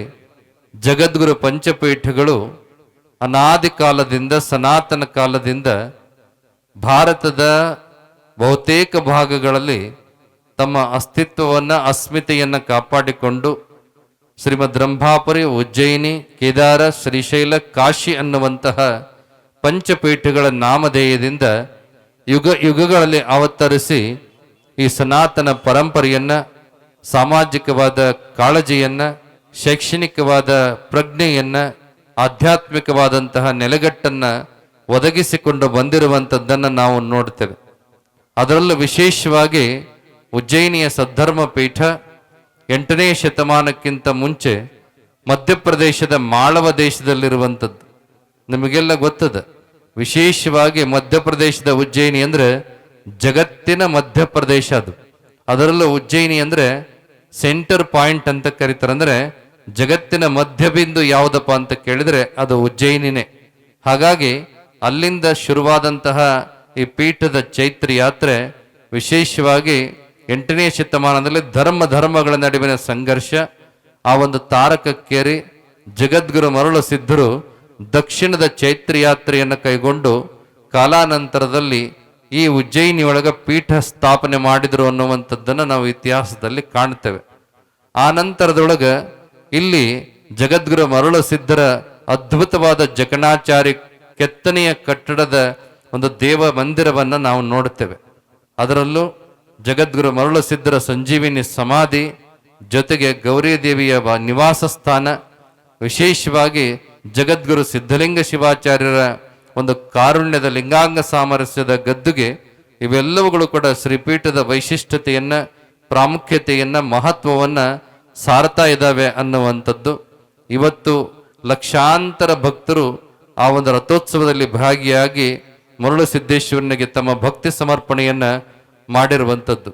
ಜಗದ್ಗುರು ಪಂಚಪೀಠಗಳು ಅನಾದಿ ಕಾಲದಿಂದ ಸನಾತನ ಕಾಲದಿಂದ ಭಾರತದ ಬಹುತೇಕ ಭಾಗಗಳಲ್ಲಿ ತಮ್ಮ ಅಸ್ತಿತ್ವವನ್ನು ಅಸ್ಮಿತೆಯನ್ನು ಕಾಪಾಡಿಕೊಂಡು ಶ್ರೀಮದ್ ರಂಭಾಪುರಿ, ಉಜ್ಜಯಿನಿ, ಕೇದಾರ, ಶ್ರೀಶೈಲ, ಕಾಶಿ ಅನ್ನುವಂತಹ ಪಂಚಪೀಠಗಳ ನಾಮಧೇಯದಿಂದ ಯುಗ ಯುಗಗಳಲ್ಲಿ ಅವತರಿಸಿ ಈ ಸನಾತನ ಪರಂಪರೆಯನ್ನು, ಸಾಮಾಜಿಕವಾದ ಕಾಳಜಿಯನ್ನು, ಶೈಕ್ಷಣಿಕವಾದ ಪ್ರಜ್ಞೆಯನ್ನು, ಆಧ್ಯಾತ್ಮಿಕವಾದಂತಹ ನೆಲೆಗಟ್ಟನ್ನು ಒದಗಿಸಿಕೊಂಡು ಬಂದಿರುವಂಥದ್ದನ್ನು ನಾವು ನೋಡ್ತೇವೆ. ಅದರಲ್ಲೂ ವಿಶೇಷವಾಗಿ ಉಜ್ಜಯಿನಿಯ ಸದ್ಧರ್ಮ ಪೀಠ 8ನೇ ಶತಮಾನಕ್ಕಿಂತ ಮುಂಚೆ ಮಧ್ಯಪ್ರದೇಶದ ಮಾಳವ ದೇಶದಲ್ಲಿರುವಂಥದ್ದು. ನಿಮಗೆಲ್ಲ ಗೊತ್ತದ, ವಿಶೇಷವಾಗಿ ಮಧ್ಯಪ್ರದೇಶದ ಉಜ್ಜಯಿನಿ ಅಂದರೆ ಜಗತ್ತಿನ ಮಧ್ಯಪ್ರದೇಶ. ಅದರಲ್ಲೂ ಉಜ್ಜಯಿನಿ ಅಂದರೆ ಸೆಂಟರ್ ಪಾಯಿಂಟ್ ಅಂತ ಕರೀತಾರೆ. ಅಂದರೆ ಜಗತ್ತಿನ ಮಧ್ಯಬಿಂದು ಯಾವುದಪ್ಪ ಅಂತ ಕೇಳಿದರೆ ಅದು ಉಜ್ಜಯಿನಿನೇ. ಹಾಗಾಗಿ ಅಲ್ಲಿಂದ ಶುರುವಾದಂತಹ ಈ ಪೀಠದ ಚೈತ್ರ ಯಾತ್ರೆ ವಿಶೇಷವಾಗಿ 8ನೇ ಶತಮಾನದಲ್ಲಿ ಧರ್ಮಗಳ ನಡುವಿನ ಸಂಘರ್ಷ, ಆ ಒಂದು ತಾರಕಕ್ಕೇರಿ ಜಗದ್ಗುರು ಮರುಳ ಸಿದ್ಧರು ದಕ್ಷಿಣದ ಚೈತ್ರ ಯಾತ್ರೆಯನ್ನು ಕೈಗೊಂಡು ಕಾಲಾನಂತರದಲ್ಲಿ ಈ ಉಜ್ಜಯಿನಿಯೊಳಗೆ ಪೀಠ ಸ್ಥಾಪನೆ ಮಾಡಿದರು ಅನ್ನುವಂಥದ್ದನ್ನು ನಾವು ಇತಿಹಾಸದಲ್ಲಿ ಕಾಣ್ತೇವೆ. ಆ ನಂತರದೊಳಗೆ ಇಲ್ಲಿ ಜಗದ್ಗುರು ಮರುಳ ಸಿದ್ಧರ ಅದ್ಭುತವಾದ ಜಕಣಾಚಾರಿ ಕೆತ್ತನೆಯ ಕಟ್ಟಡದ ಒಂದು ದೇವ ಮಂದಿರವನ್ನು ನಾವು ನೋಡ್ತೇವೆ. ಅದರಲ್ಲೂ ಜಗದ್ಗುರು ಮರುಳ ಸಿದ್ಧರ ಸಂಜೀವಿನಿ ಸಮಾಧಿ ಜೊತೆಗೆ ಗೌರಿದೇವಿಯ ನಿವಾಸ ಸ್ಥಾನ, ವಿಶೇಷವಾಗಿ ಜಗದ್ಗುರು ಸಿದ್ಧಲಿಂಗ ಶಿವಾಚಾರ್ಯರ ಒಂದು ಕಾರುಣ್ಯದ ಲಿಂಗಾಂಗ ಸಾಮರಸ್ಯದ ಗದ್ದುಗೆ, ಇವೆಲ್ಲವುಗಳು ಕೂಡ ಶ್ರೀಪೀಠದ ವೈಶಿಷ್ಟ್ಯತೆಯನ್ನು, ಪ್ರಾಮುಖ್ಯತೆಯನ್ನು, ಮಹತ್ವವನ್ನು ಸಾರ್ತಾ ಇದ್ದಾವೆ ಅನ್ನುವಂಥದ್ದು. ಇವತ್ತು ಲಕ್ಷಾಂತರ ಭಕ್ತರು ಆ ಒಂದು ರಥೋತ್ಸವದಲ್ಲಿ ಭಾಗಿಯಾಗಿ ಮರುಳ ಸಿದ್ದೇಶ್ವರನಿಗೆ ತಮ್ಮ ಭಕ್ತಿ ಸಮರ್ಪಣೆಯನ್ನು ಮಾಡಿರುವಂಥದ್ದು.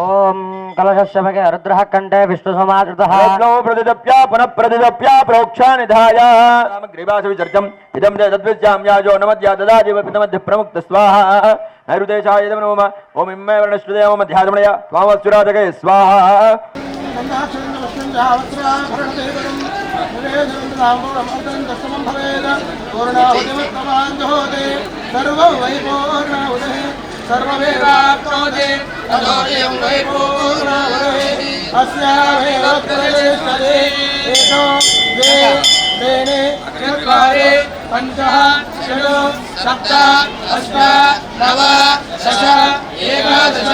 ಓಂ कलशस्य भगे रुद्रः कण्ठे विष्णुसमाश्रितः रत्नो प्रतिदप्य पुनः प्रतिदप्य प्रोक्षा निधाय ग्रीवास विचर्जम् इदं तद्विद्यां याजो नमद्या ददाति पितमध्ये प्रमुक्त स्वाहा नैरुदेशाय इदं नमः ओम इम्मे वर्णश्रुते ओम ध्यानमणय स्वामस्ुराजके स्वाहा सर्ववेदाप्नोति ततोऽयं वै पूर्णमदे अस्यामेव प्रवेशते एको द्वे त्रीणि चत्वारि पञ्च षट् सप्त अष्ट नव दश एकादश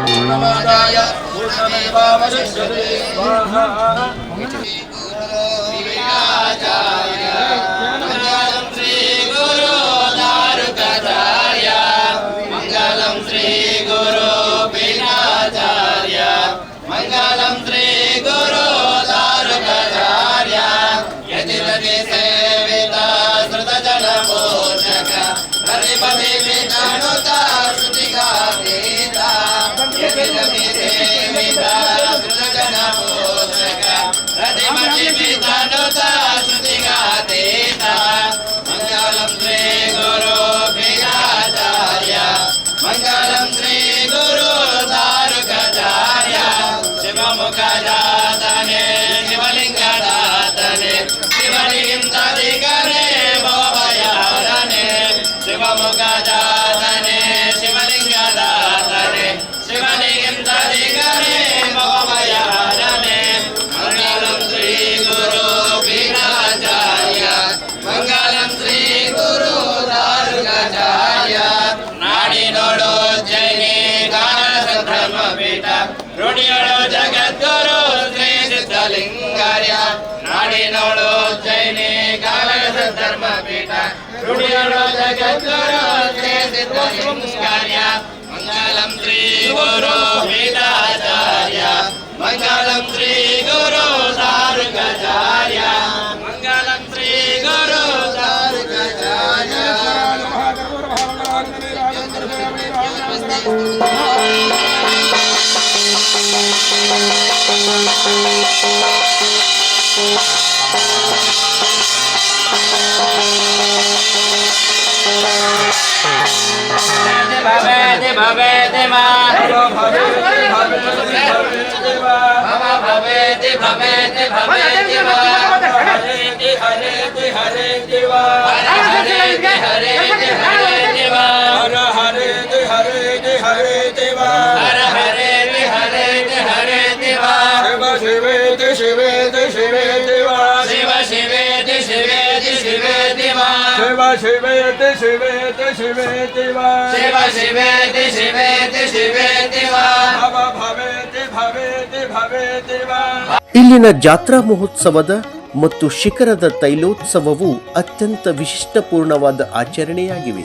पूर्णमादाय पूर्णमेवावशिष्यते स्वाहा जगद्गुरु श्री सिद्धलिंगार्य नाडिनोळु जैने कालगस धर्मपीठ रुडियोळु जगद्गुरु श्री सिद्धलिंगार्य मंगलम श्री गुरु पीठाचार्य मंगलम श्री गुरु दारुकाचार्य मंगलम श्री गुरु दारुकाचार्य भवेति भवेति मा भवेति भवेति भवेति मा हरेति हरेति हरेति वा हरेति हरेति हरेति वा हरेति हरेति हरेति वा हरेति हरेति हरेति वा शिवेति शिवेति शिवेति वा शिव शिवेति शिवेति शिवेति वा शिव शिवेति शिवेति शिवेति वा शिव शिवेति शिवेति शिवेति वा भवेति भवेति भवेति वा ಇಲ್ಲಿನ ಜಾತ್ರಾ ಮಹೋತ್ಸವದ ಮತ್ತು ಶಿಖರದ ತೈಲೋತ್ಸವವು ಅತ್ಯಂತ ವಿಶಿಷ್ಟಪೂರ್ಣವಾದ ಆಚರಣೆಯಾಗಿವೆ.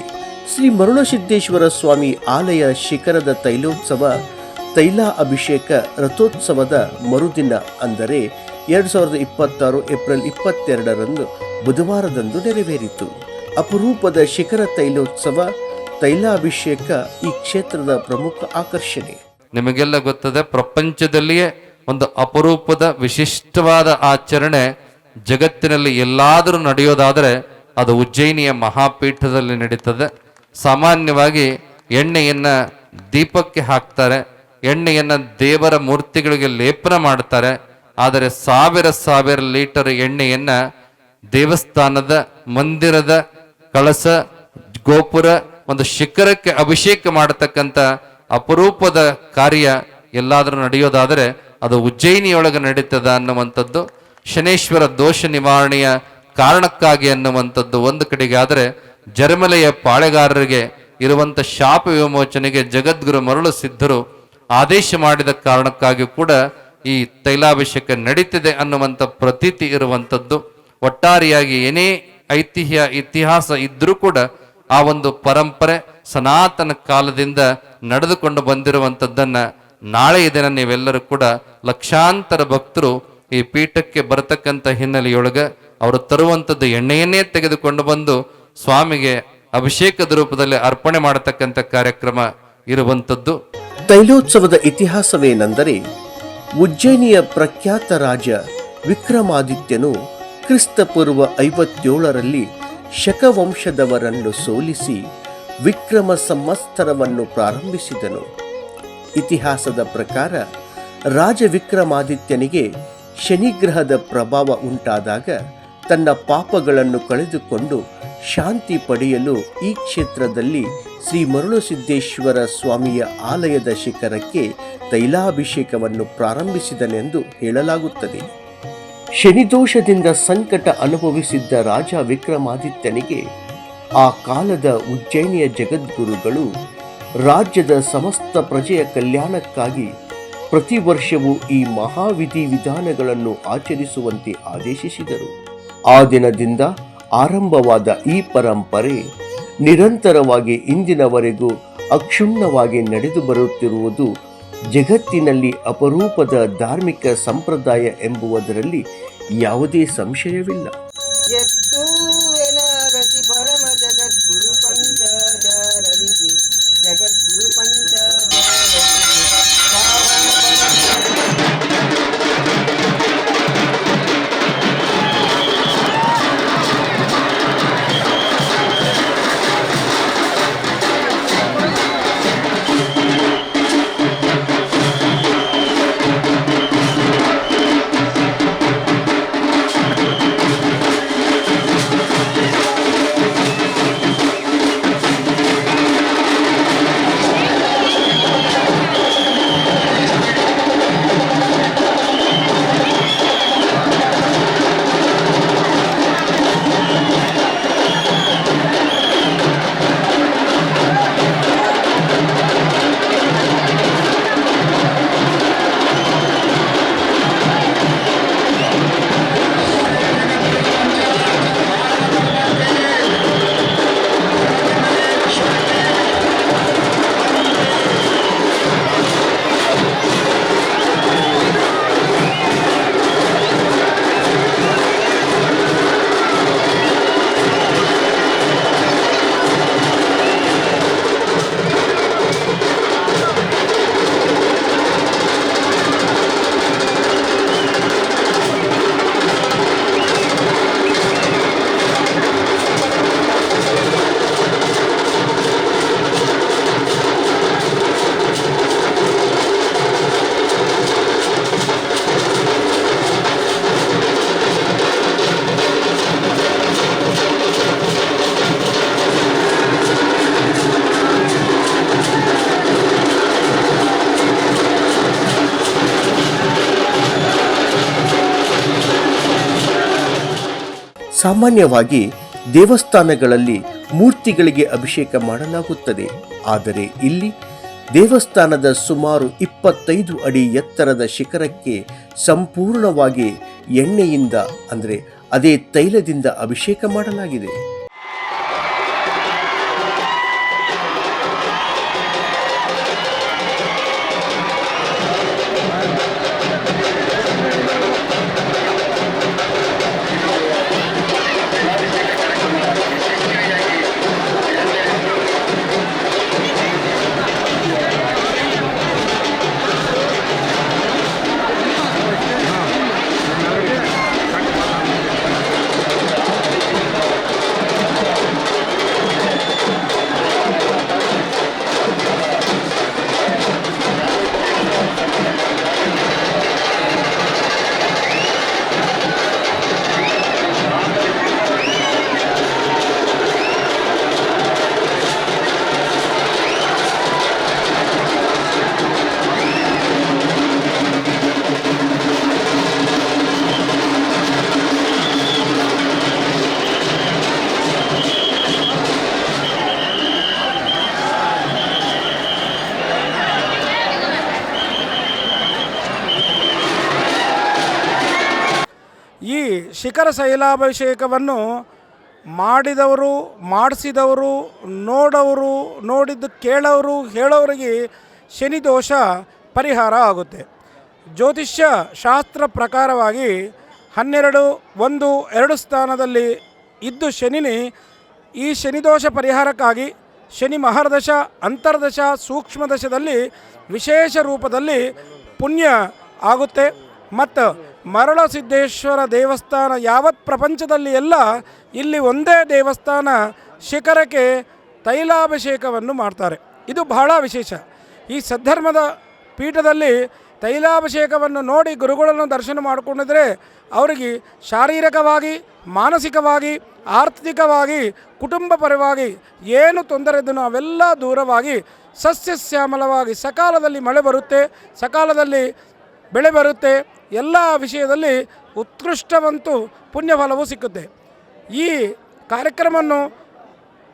ಶ್ರೀ ಮರುಳಸಿದ್ದೇಶ್ವರ ಸ್ವಾಮಿ ಆಲಯ ಶಿಖರದ ತೈಲೋತ್ಸವ ತೈಲ ಅಭಿಷೇಕ ರಥೋತ್ಸವದ ಮರುದಿನ ಅಂದರೆ 2026 ಏಪ್ರಿಲ್ 22ರಂದು ಬುಧವಾರದಂದು ನೆರವೇರಿತು. ಅಪರೂಪದ ಶಿಖರ ತೈಲೋತ್ಸವ ತೈಲಾಭಿಷೇಕ ಈ ಕ್ಷೇತ್ರದ ಪ್ರಮುಖ ಆಕರ್ಷಣೆ. ನಿಮಗೆಲ್ಲ ಗೊತ್ತದೆ, ಪ್ರಪಂಚದಲ್ಲಿಯೇ ಒಂದು ಅಪರೂಪದ ವಿಶಿಷ್ಟವಾದ ಆಚರಣೆ ಜಗತ್ತಿನಲ್ಲಿ ಎಲ್ಲಾದರೂ ನಡೆಯೋದಾದರೆ ಅದು ಉಜ್ಜಯಿನಿಯ ಮಹಾಪೀಠದಲ್ಲಿ ನಡೀತದೆ. ಸಾಮಾನ್ಯವಾಗಿ ಎಣ್ಣೆಯನ್ನು ದೀಪಕ್ಕೆ ಹಾಕ್ತಾರೆ, ಎಣ್ಣೆಯನ್ನು ದೇವರ ಮೂರ್ತಿಗಳಿಗೆ ಲೇಪನ ಮಾಡ್ತಾರೆ. ಆದರೆ ಸಾವಿರ ಲೀಟರ್ ಎಣ್ಣೆಯನ್ನು ದೇವಸ್ಥಾನದ ಮಂದಿರದ ಕಳಸ ಗೋಪುರ ಒಂದು ಶಿಖರಕ್ಕೆ ಅಭಿಷೇಕ ಮಾಡತಕ್ಕಂಥ ಅಪರೂಪದ ಕಾರ್ಯ ಎಲ್ಲಾದರೂ ನಡೆಯೋದಾದರೆ ಅದು ಉಜ್ಜಯಿನಿಯೊಳಗೆ ನಡೀತದ ಅನ್ನುವಂಥದ್ದು. ಶನೇಶ್ವರ ದೋಷ ನಿವಾರಣೆಯ ಕಾರಣಕ್ಕಾಗಿ ಅನ್ನುವಂಥದ್ದು ಒಂದು ಕಡೆಗೆ. ಆದರೆ ಜರ್ಮಲೆಯ ಪಾಳೆಗಾರರಿಗೆ ಇರುವಂಥ ಶಾಪ ವಿಮೋಚನೆಗೆ ಜಗದ್ಗುರು ಮರುಳು ಸಿದ್ಧರು ಆದೇಶ ಮಾಡಿದ ಕಾರಣಕ್ಕಾಗಿ ಕೂಡ ಈ ತೈಲಾಭಿಷೇಕ ನಡೀತಿದೆ ಅನ್ನುವಂಥ ಪ್ರತೀತಿ ಇರುವಂಥದ್ದು. ಒಟ್ಟಾರೆಯಾಗಿ ಏನೇ ಇತಿಹಾಸ ಇದ್ರೂ ಕೂಡ ಆ ಒಂದು ಪರಂಪರೆ ಸನಾತನ ಕಾಲದಿಂದ ನಡೆದುಕೊಂಡು ಬಂದಿರುವಂಥದ್ದನ್ನ ನಾಳೆಯ ದಿನ ನೀವೆಲ್ಲರೂ ಕೂಡ ಲಕ್ಷಾಂತರ ಭಕ್ತರು ಈ ಪೀಠಕ್ಕೆ ಬರತಕ್ಕಂಥ ಹಿನ್ನೆಲೆಯೊಳಗೆ ಅವರು ತರುವಂಥದ್ದು ಎಣ್ಣೆಯನ್ನೇ ತೆಗೆದುಕೊಂಡು ಬಂದು ಸ್ವಾಮಿಗೆ ಅಭಿಷೇಕದ ರೂಪದಲ್ಲಿ ಅರ್ಪಣೆ ಮಾಡತಕ್ಕಂಥ ಕಾರ್ಯಕ್ರಮ ಇರುವಂಥದ್ದು. ತೈಲೋತ್ಸವದ ಇತಿಹಾಸವೇನೆಂದರೆ, ಉಜ್ಜಯಿನಿಯ ಪ್ರಖ್ಯಾತ ರಾಜ ವಿಕ್ರಮಾದಿತ್ಯನು ಕ್ರಿಸ್ತಪೂರ್ವ 57ರಲ್ಲಿ ಶಕವಂಶದವರನ್ನು ಸೋಲಿಸಿ ವಿಕ್ರಮ ಸಂವತ್ಸರವನ್ನು ಪ್ರಾರಂಭಿಸಿದನು. ಇತಿಹಾಸದ ಪ್ರಕಾರ ರಾಜ ವಿಕ್ರಮಾದಿತ್ಯನಿಗೆ ಶನಿಗ್ರಹದ ಪ್ರಭಾವ ಉಂಟಾದಾಗ ತನ್ನ ಪಾಪಗಳನ್ನು ಕಳೆದುಕೊಂಡು ಶಾಂತಿ ಪಡೆಯಲು ಈ ಕ್ಷೇತ್ರದಲ್ಲಿ ಶ್ರೀ ಮರುಳಸಿದ್ದೇಶ್ವರ ಸ್ವಾಮಿಯ ಆಲಯದ ಶಿಖರಕ್ಕೆ ತೈಲಾಭಿಷೇಕವನ್ನು ಪ್ರಾರಂಭಿಸಿದನೆಂದು ಹೇಳಲಾಗುತ್ತದೆ. ಶನಿದೋಷದಿಂದ ಸಂಕಟ ಅನುಭವಿಸಿದ್ದ ರಾಜ ವಿಕ್ರಮಾದಿತ್ಯನಿಗೆ ಆ ಕಾಲದ ಉಜ್ಜಯಿನಿಯ ಜಗದ್ಗುರುಗಳು ರಾಜ್ಯದ ಸಮಸ್ತ ಪ್ರಜೆಯ ಕಲ್ಯಾಣಕ್ಕಾಗಿ ಪ್ರತಿ ವರ್ಷವೂ ಈ ಮಹಾವಿಧಿ ವಿಧಾನಗಳನ್ನು ಆಚರಿಸುವಂತೆ ಆದೇಶಿಸಿದರು. ಆ ದಿನದಿಂದ ಆರಂಭವಾದ ಈ ಪರಂಪರೆ ನಿರಂತರವಾಗಿ ಇಂದಿನವರೆಗೂ ಅಕ್ಷುಣ್ಣವಾಗಿ ನಡೆದು ಬರುತ್ತಿರುವುದು ಜಗತ್ತಿನಲ್ಲಿ ಅಪರೂಪದ ಧಾರ್ಮಿಕ ಸಂಪ್ರದಾಯ ಎಂಬುದರಲ್ಲಿ ಯಾವುದೇ ಸಂಶಯವಿಲ್ಲ. ಪರಮ ಜಗದ್ಗುರು ಪಂಚಾಚಾರರಿಗೆ ಜಗದ್ಗುರು ಸಾಮಾನ್ಯವಾಗಿ ದೇವಸ್ಥಾನಗಳಲ್ಲಿ ಮೂರ್ತಿಗಳಿಗೆ ಅಭಿಷೇಕ ಮಾಡಲಾಗುತ್ತದೆ. ಆದರೆ ಇಲ್ಲಿ ದೇವಸ್ಥಾನದ ಸುಮಾರು 25 ಅಡಿ ಎತ್ತರದ ಶಿಖರಕ್ಕೆ ಸಂಪೂರ್ಣವಾಗಿ ಎಣ್ಣೆಯಿಂದ ಅಂದರೆ ಅದೇ ತೈಲದಿಂದ ಅಭಿಷೇಕ ಮಾಡಲಾಗಿದೆ. ಶಿಖರ ಶೈಲಾಭಿಷೇಕವನ್ನು ಮಾಡಿದವರು, ಮಾಡಿಸಿದವರು, ನೋಡೋರು, ನೋಡಿದ್ದು ಕೇಳೋರು, ಹೇಳೋರಿಗೆ ಶನಿ ದೋಷ ಪರಿಹಾರ ಆಗುತ್ತೆ. ಜ್ಯೋತಿಷ್ಯ ಶಾಸ್ತ್ರ ಪ್ರಕಾರವಾಗಿ 12-1-2 ಸ್ಥಾನದಲ್ಲಿ ಇದ್ದು ಶನಿನಿ ಈ ಶನಿದೋಷ ಪರಿಹಾರಕ್ಕಾಗಿ ಶನಿ ಮಹರ್ದಶ, ಅಂತರ್ದಶ, ಸೂಕ್ಷ್ಮ ದಶದಲ್ಲಿ ವಿಶೇಷ ರೂಪದಲ್ಲಿ ಪುಣ್ಯ ಆಗುತ್ತೆ. ಮತ್ತು ಮರಳಸಿದ್ದೇಶ್ವರ ದೇವಸ್ಥಾನ ಯಾವತ್ ಪ್ರಪಂಚದಲ್ಲಿ ಎಲ್ಲ ಇಲ್ಲಿ ಒಂದೇ ದೇವಸ್ಥಾನ ಶಿಖರಕ್ಕೆ ತೈಲಾಭಿಷೇಕವನ್ನು ಮಾಡ್ತಾರೆ. ಇದು ಬಹಳ ವಿಶೇಷ. ಈ ಸದ್ಧರ್ಮದ ಪೀಠದಲ್ಲಿ ತೈಲಾಭಿಷೇಕವನ್ನು ನೋಡಿ ಗುರುಗಳನ್ನು ದರ್ಶನ ಮಾಡಿಕೊಂಡಿದ್ರೆ ಅವರಿಗೆ ಶಾರೀರಿಕವಾಗಿ, ಮಾನಸಿಕವಾಗಿ, ಆರ್ಥಿಕವಾಗಿ, ಕುಟುಂಬ ಪರವಾಗಿ ಏನು ತೊಂದರೆ ಇದ್ದನೋ ಅವೆಲ್ಲ ದೂರವಾಗಿ ಸಸ್ಯಶ್ಯಾಮಲವಾಗಿ ಸಕಾಲದಲ್ಲಿ ಮಳೆ ಬರುತ್ತೆ, ಸಕಾಲದಲ್ಲಿ ಬೆಳೆ ಬರುತ್ತೆ, ಎಲ್ಲ ವಿಷಯದಲ್ಲಿ ಉತ್ಕೃಷ್ಟವಂತೂ ಪುಣ್ಯಫಲವೂ ಸಿಕ್ಕುತ್ತೆ. ಈ ಕಾರ್ಯಕ್ರಮವನ್ನು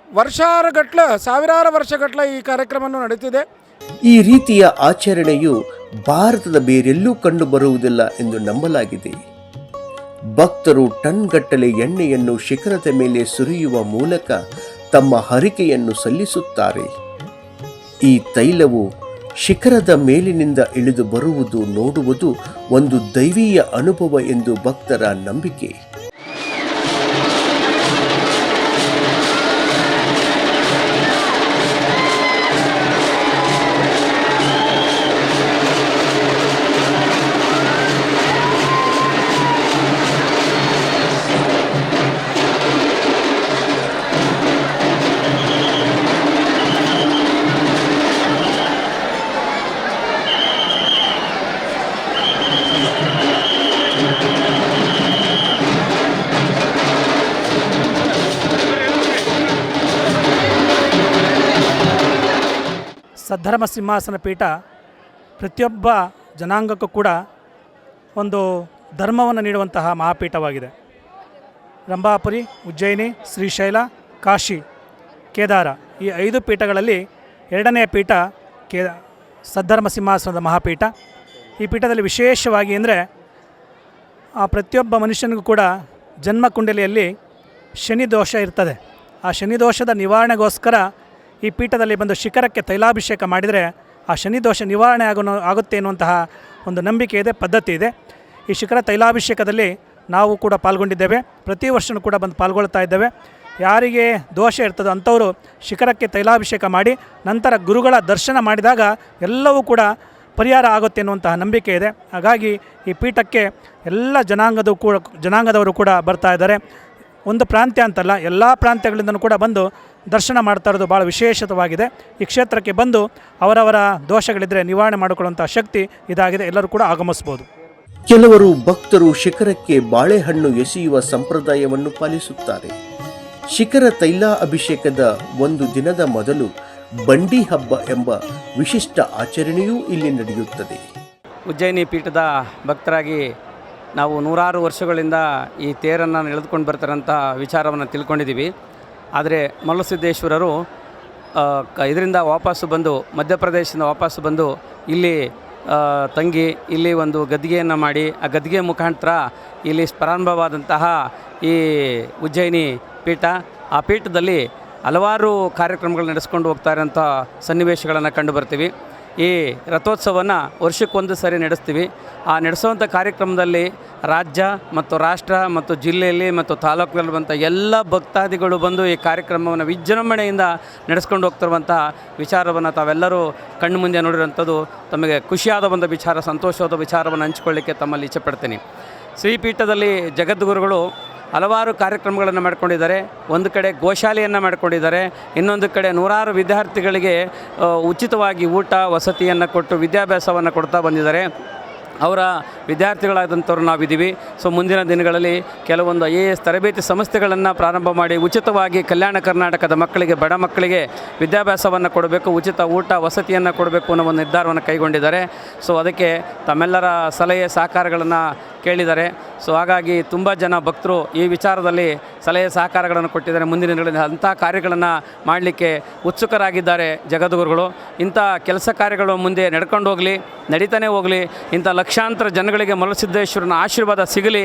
ವರ್ಷಾನುಗಟ್ಲೆ, ಸಾವಿರಾರು ವರ್ಷಗಟ್ಟಲೆ ಈ ಕಾರ್ಯಕ್ರಮವನ್ನು ನಡೀತಿದೆ. ಈ ರೀತಿಯ ಆಚರಣೆಯು ಭಾರತದ ಬೇರೆಲ್ಲೂ ಕಂಡುಬರುವುದಿಲ್ಲ ಎಂದು ನಂಬಲಾಗಿದೆ. ಭಕ್ತರು ಟನ್ಗಟ್ಟಲೆ ಎಣ್ಣೆಯನ್ನು ಶಿಖರದ ಮೇಲೆ ಸುರಿಯುವ ಮೂಲಕ ತಮ್ಮ ಹರಿಕೆಯನ್ನು ಸಲ್ಲಿಸುತ್ತಾರೆ. ಈ ತೈಲವು ಶಿಖರದ ಮೇಲಿನಿಂದ ಇಳಿದು ಬರುವುದು ನೋಡುವುದು ಒಂದು ದೈವೀಯ ಅನುಭವ ಎಂದು ಭಕ್ತರ ನಂಬಿಕೆ. ಸದ್ಧರ್ಮ ಸಿಂಹಾಸನ ಪೀಠ ಪ್ರತಿಯೊಬ್ಬ ಜನಾಂಗಕ್ಕೂ ಕೂಡ ಒಂದು ಧರ್ಮವನ್ನು ನೀಡುವಂತಹ ಮಹಾಪೀಠವಾಗಿದೆ. ರಂಭಾಪುರಿ, ಉಜ್ಜಯಿನಿ, ಶ್ರೀಶೈಲ, ಕಾಶಿ, ಕೇದಾರ ಈ 5 ಪೀಠಗಳಲ್ಲಿ 2ನೇ ಪೀಠ ಸದ್ಧರ್ಮ ಸಿಂಹಾಸನದ ಮಹಾಪೀಠ. ಈ ಪೀಠದಲ್ಲಿ ವಿಶೇಷವಾಗಿ ಅಂದರೆ ಪ್ರತಿಯೊಬ್ಬ ಮನುಷ್ಯನಿಗೂ ಕೂಡ ಜನ್ಮ ಕುಂಡಲಿಯಲ್ಲಿ ಶನಿ ದೋಷ ಇರ್ತದೆ. ಆ ಶನಿ ದೋಷದ ನಿವಾರಣೆಗೋಸ್ಕರ ಈ ಪೀಠದಲ್ಲಿ ಬಂದು ಶಿಖರಕ್ಕೆ ತೈಲಾಭಿಷೇಕ ಮಾಡಿದರೆ ಆ ಶನಿ ದೋಷ ನಿವಾರಣೆ ಆಗುತ್ತೆ ಎನ್ನುವಂತಹ ಒಂದು ನಂಬಿಕೆ ಇದೆ, ಪದ್ಧತಿ ಇದೆ. ಈ ಶಿಖರ ತೈಲಾಭಿಷೇಕದಲ್ಲಿ ನಾವು ಕೂಡ ಪಾಲ್ಗೊಂಡಿದ್ದೇವೆ. ಪ್ರತಿ ವರ್ಷವೂ ಕೂಡ ಬಂದು ಪಾಲ್ಗೊಳ್ತಾ ಇದ್ದೇವೆ. ಯಾರಿಗೆ ದೋಷ ಇರ್ತದೋ ಅಂಥವರು ಶಿಖರಕ್ಕೆ ತೈಲಾಭಿಷೇಕ ಮಾಡಿ ನಂತರ ಗುರುಗಳ ದರ್ಶನ ಮಾಡಿದಾಗ ಎಲ್ಲವೂ ಕೂಡ ಪರಿಹಾರ ಆಗುತ್ತೆ ಎನ್ನುವಂತಹ ನಂಬಿಕೆ ಇದೆ. ಹಾಗಾಗಿ ಈ ಪೀಠಕ್ಕೆ ಎಲ್ಲ ಜನಾಂಗದವರು ಕೂಡ ಬರ್ತಾ ಇದ್ದಾರೆ. ಒಂದು ಪ್ರಾಂತ್ಯ ಅಂತಲ್ಲ, ಎಲ್ಲ ಪ್ರಾಂತ್ಯಗಳಿಂದಲೂ ಕೂಡ ಬಂದು ದರ್ಶನ ಮಾಡ್ತಾ ಇರೋದು ಭಾಳ ವಿಶೇಷವಾಗಿದೆ. ಈ ಕ್ಷೇತ್ರಕ್ಕೆ ಬಂದು ಅವರವರ ದೋಷಗಳಿದ್ದರೆ ನಿವಾರಣೆ ಮಾಡಿಕೊಳ್ಳುವಂಥ ಶಕ್ತಿ ಇದಾಗಿದೆ. ಎಲ್ಲರೂ ಕೂಡ ಆಗಮಿಸ್ಬೋದು. ಕೆಲವರು ಭಕ್ತರು ಶಿಖರಕ್ಕೆ ಬಾಳೆಹಣ್ಣು ಎಸೆಯುವ ಸಂಪ್ರದಾಯವನ್ನು ಪಾಲಿಸುತ್ತಾರೆ. ಶಿಖರ ತೈಲ ಅಭಿಷೇಕದ ಒಂದು ದಿನದ ಮೊದಲು ಬಂಡಿ ಹಬ್ಬ ಎಂಬ ವಿಶಿಷ್ಟ ಆಚರಣೆಯೂ ಇಲ್ಲಿ ನಡೆಯುತ್ತದೆ. ಉಜ್ಜಯಿನಿ ಪೀಠದ ಭಕ್ತರಾಗಿ ನಾವು ನೂರಾರು ವರ್ಷಗಳಿಂದ ಈ ತೇರನ್ನು ಎಳೆದುಕೊಂಡು ಬರ್ತಾರಂಥ ವಿಚಾರವನ್ನು ತಿಳ್ಕೊಂಡಿದ್ದೀವಿ. ಆದರೆ ಮಲ್ಲಸಿದ್ದೇಶ್ವರರು ಇದರಿಂದ ವಾಪಸ್ಸು ಬಂದು, ಮಧ್ಯಪ್ರದೇಶದಿಂದ ವಾಪಸ್ಸು ಬಂದು ಇಲ್ಲಿ ತಂಗಿ ಇಲ್ಲಿ ಒಂದು ಗದ್ದಿಗೆಯನ್ನು ಮಾಡಿ ಆ ಗದ್ದಿಗೆ ಮುಖಾಂತರ ಇಲ್ಲಿ ಪ್ರಾರಂಭವಾದಂತಹ ಈ ಉಜ್ಜಯಿನಿ ಪೀಠ, ಆ ಪೀಠದಲ್ಲಿ ಹಲವಾರು ಕಾರ್ಯಕ್ರಮಗಳು ನಡೆಸ್ಕೊಂಡು ಹೋಗ್ತಾ ಇರೋಂಥ ಸನ್ನಿವೇಶಗಳನ್ನು ಕಂಡು ಬರ್ತೀವಿ. ಈ ರಥೋತ್ಸವವನ್ನು ವರ್ಷಕ್ಕೊಂದು ಸರಿ ನಡೆಸ್ತೀವಿ. ಆ ನಡೆಸುವಂಥ ಕಾರ್ಯಕ್ರಮದಲ್ಲಿ ರಾಜ್ಯ ಮತ್ತು ರಾಷ್ಟ್ರ ಮತ್ತು ಜಿಲ್ಲೆಯಲ್ಲಿ ಮತ್ತು ತಾಲೂಕಲ್ಲಿ ಬಂತ ಎಲ್ಲ ಭಕ್ತಾದಿಗಳು ಬಂದು ಈ ಕಾರ್ಯಕ್ರಮವನ್ನು ವಿಜೃಂಭಣೆಯಿಂದ ನಡೆಸ್ಕೊಂಡು ಹೋಗ್ತಿರುವಂಥ ವಿಚಾರವನ್ನು ತಾವೆಲ್ಲರೂ ಕಣ್ಣು ಮುಂದೆ ನೋಡಿರೋಂಥದ್ದು ತಮಗೆ ಖುಷಿಯಾದ ಒಂದು ವಿಚಾರ, ಸಂತೋಷವಾದ ವಿಚಾರವನ್ನು ಹಂಚಿಕೊಳ್ಳಿಕ್ಕೆ ತಮ್ಮಲ್ಲಿ ಇಚ್ಛೆಪಡ್ತೀನಿ. ಶ್ರೀಪೀಠದಲ್ಲಿ ಜಗದ್ಗುರುಗಳು ಹಲವಾರು ಕಾರ್ಯಕ್ರಮಗಳನ್ನು ಮಾಡ್ಕೊಂಡಿದ್ದಾರೆ. ಒಂದು ಕಡೆ ಗೋಶಾಲೆಯನ್ನು ಮಾಡ್ಕೊಂಡಿದ್ದಾರೆ, ಇನ್ನೊಂದು ಕಡೆ ನೂರಾರು ವಿದ್ಯಾರ್ಥಿಗಳಿಗೆ ಉಚಿತವಾಗಿ ಊಟ ವಸತಿಯನ್ನು ಕೊಟ್ಟು ವಿದ್ಯಾಭ್ಯಾಸವನ್ನು ಕೊಡ್ತಾ ಬಂದಿದ್ದಾರೆ. ಅವರ ವಿದ್ಯಾರ್ಥಿಗಳಾದಂಥವ್ರು ನಾವಿದ್ದೀವಿ. ಸೊ ಮುಂದಿನ ದಿನಗಳಲ್ಲಿ ಕೆಲವೊಂದು IAS ತರಬೇತಿ ಸಂಸ್ಥೆಗಳನ್ನು ಪ್ರಾರಂಭ ಮಾಡಿ ಉಚಿತವಾಗಿ ಕಲ್ಯಾಣ ಕರ್ನಾಟಕದ ಮಕ್ಕಳಿಗೆ, ಬಡ ಮಕ್ಕಳಿಗೆ ವಿದ್ಯಾಭ್ಯಾಸವನ್ನು ಕೊಡಬೇಕು, ಉಚಿತ ಊಟ ವಸತಿಯನ್ನು ಕೊಡಬೇಕು ಅನ್ನೋ ಒಂದು ನಿರ್ಧಾರವನ್ನು ಕೈಗೊಂಡಿದ್ದಾರೆ. ಸೊ ಅದಕ್ಕೆ ತಮ್ಮೆಲ್ಲರ ಸಲಹೆ ಸಹಕಾರಗಳನ್ನು ಕೇಳಿದ್ದಾರೆ. ಸೊ ಹಾಗಾಗಿ ತುಂಬ ಜನ ಭಕ್ತರು ಈ ವಿಚಾರದಲ್ಲಿ ಸಲಹೆ ಸಹಕಾರಗಳನ್ನು ಕೊಟ್ಟಿದ್ದಾರೆ. ಮುಂದಿನ ದಿನಗಳಲ್ಲಿ ಅಂಥ ಕಾರ್ಯಗಳನ್ನು ಮಾಡಲಿಕ್ಕೆ ಉತ್ಸುಕರಾಗಿದ್ದಾರೆ ಜಗದ್ಗುರುಗಳು. ಇಂಥ ಕೆಲಸ ಕಾರ್ಯಗಳು ಮುಂದೆ ನಡ್ಕೊಂಡು ಹೋಗಲಿ, ನಡೀತಾನೆ ಹೋಗಲಿ. ಇಂಥ ಲಕ್ಷಾಂತರ ಜನಗಳಿಗೆ ಮರುಳಸಿದ್ದೇಶ್ವರನ ಆಶೀರ್ವಾದ ಸಿಗಲಿ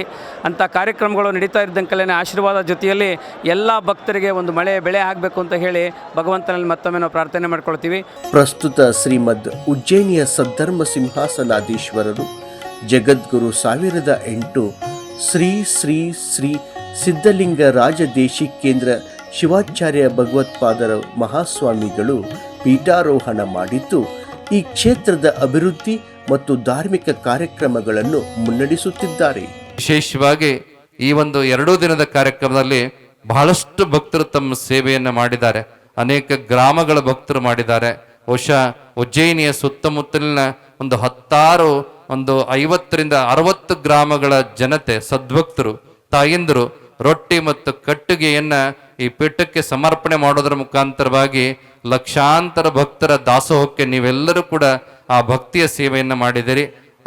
ಅಂತ ಕಾರ್ಯಕ್ರಮಗಳು ನಡೀತಾ ಇದ್ದಂಕಲೇ ಆಶೀರ್ವಾದ ಜೊತೆಯಲ್ಲಿ ಎಲ್ಲ ಭಕ್ತರಿಗೆ ಒಂದು ಮಳೆ ಬೆಳೆ ಆಗಬೇಕು ಅಂತ ಹೇಳಿ ಭಗವಂತನಲ್ಲಿ ಮತ್ತೊಮ್ಮೆ ನಾವು ಪ್ರಾರ್ಥನೆ ಮಾಡ್ಕೊಳ್ತೀವಿ. ಪ್ರಸ್ತುತ ಶ್ರೀಮದ್ ಉಜ್ಜಯಿನಿಯ ಸದ್ಧರ್ಮ ಸಿಂಹಾಸನಾಧೀಶ್ವರರು ಜಗದ್ಗುರು 1008 ಶ್ರೀ ಶ್ರೀ ಶ್ರೀ ಸಿದ್ಧಲಿಂಗ ರಾಜದೇಶಿಕೇಂದ್ರ ಶಿವಾಚಾರ್ಯ ಭಗವತ್ಪಾದರ ಮಹಾಸ್ವಾಮಿಗಳು ಪೀಠಾರೋಹಣ ಮಾಡಿದ್ದು ಈ ಕ್ಷೇತ್ರದ ಅಭಿವೃದ್ಧಿ ಮತ್ತು ಧಾರ್ಮಿಕ ಕಾರ್ಯಕ್ರಮಗಳನ್ನು ಮುನ್ನಡೆಸುತ್ತಿದ್ದಾರೆ. ವಿಶೇಷವಾಗಿ ಈ ಒಂದು 2 ದಿನದ ಕಾರ್ಯಕ್ರಮದಲ್ಲಿ ಬಹಳಷ್ಟು ಭಕ್ತರು ತಮ್ಮ ಸೇವೆಯನ್ನು ಮಾಡಿದ್ದಾರೆ. ಅನೇಕ ಗ್ರಾಮಗಳ ಭಕ್ತರು ಮಾಡಿದ್ದಾರೆ. ಬಹುಶಃ ಉಜ್ಜಯಿನಿಯ ಸುತ್ತಮುತ್ತಲಿನ ಒಂದು 50 ರಿಂದ 60 ಗ್ರಾಮಗಳ ಜನತೆ ಸದ್ಭಕ್ತರು ತಾಯಂದಿರು ರೊಟ್ಟಿ ಮತ್ತು ಕಟ್ಟಿಗೆಯನ್ನ ಈ ಪೀಠಕ್ಕೆ ಸಮರ್ಪಣೆ ಮಾಡೋದರ ಮುಖಾಂತರವಾಗಿ ಲಕ್ಷಾಂತರ ಭಕ್ತರ ದಾಸೋಹಕ್ಕೆ ನೀವೆಲ್ಲರೂ ಕೂಡ ಆ ಭಕ್ತಿಯ ಸೇವೆಯನ್ನು ಮಾಡಿದಿರಿ.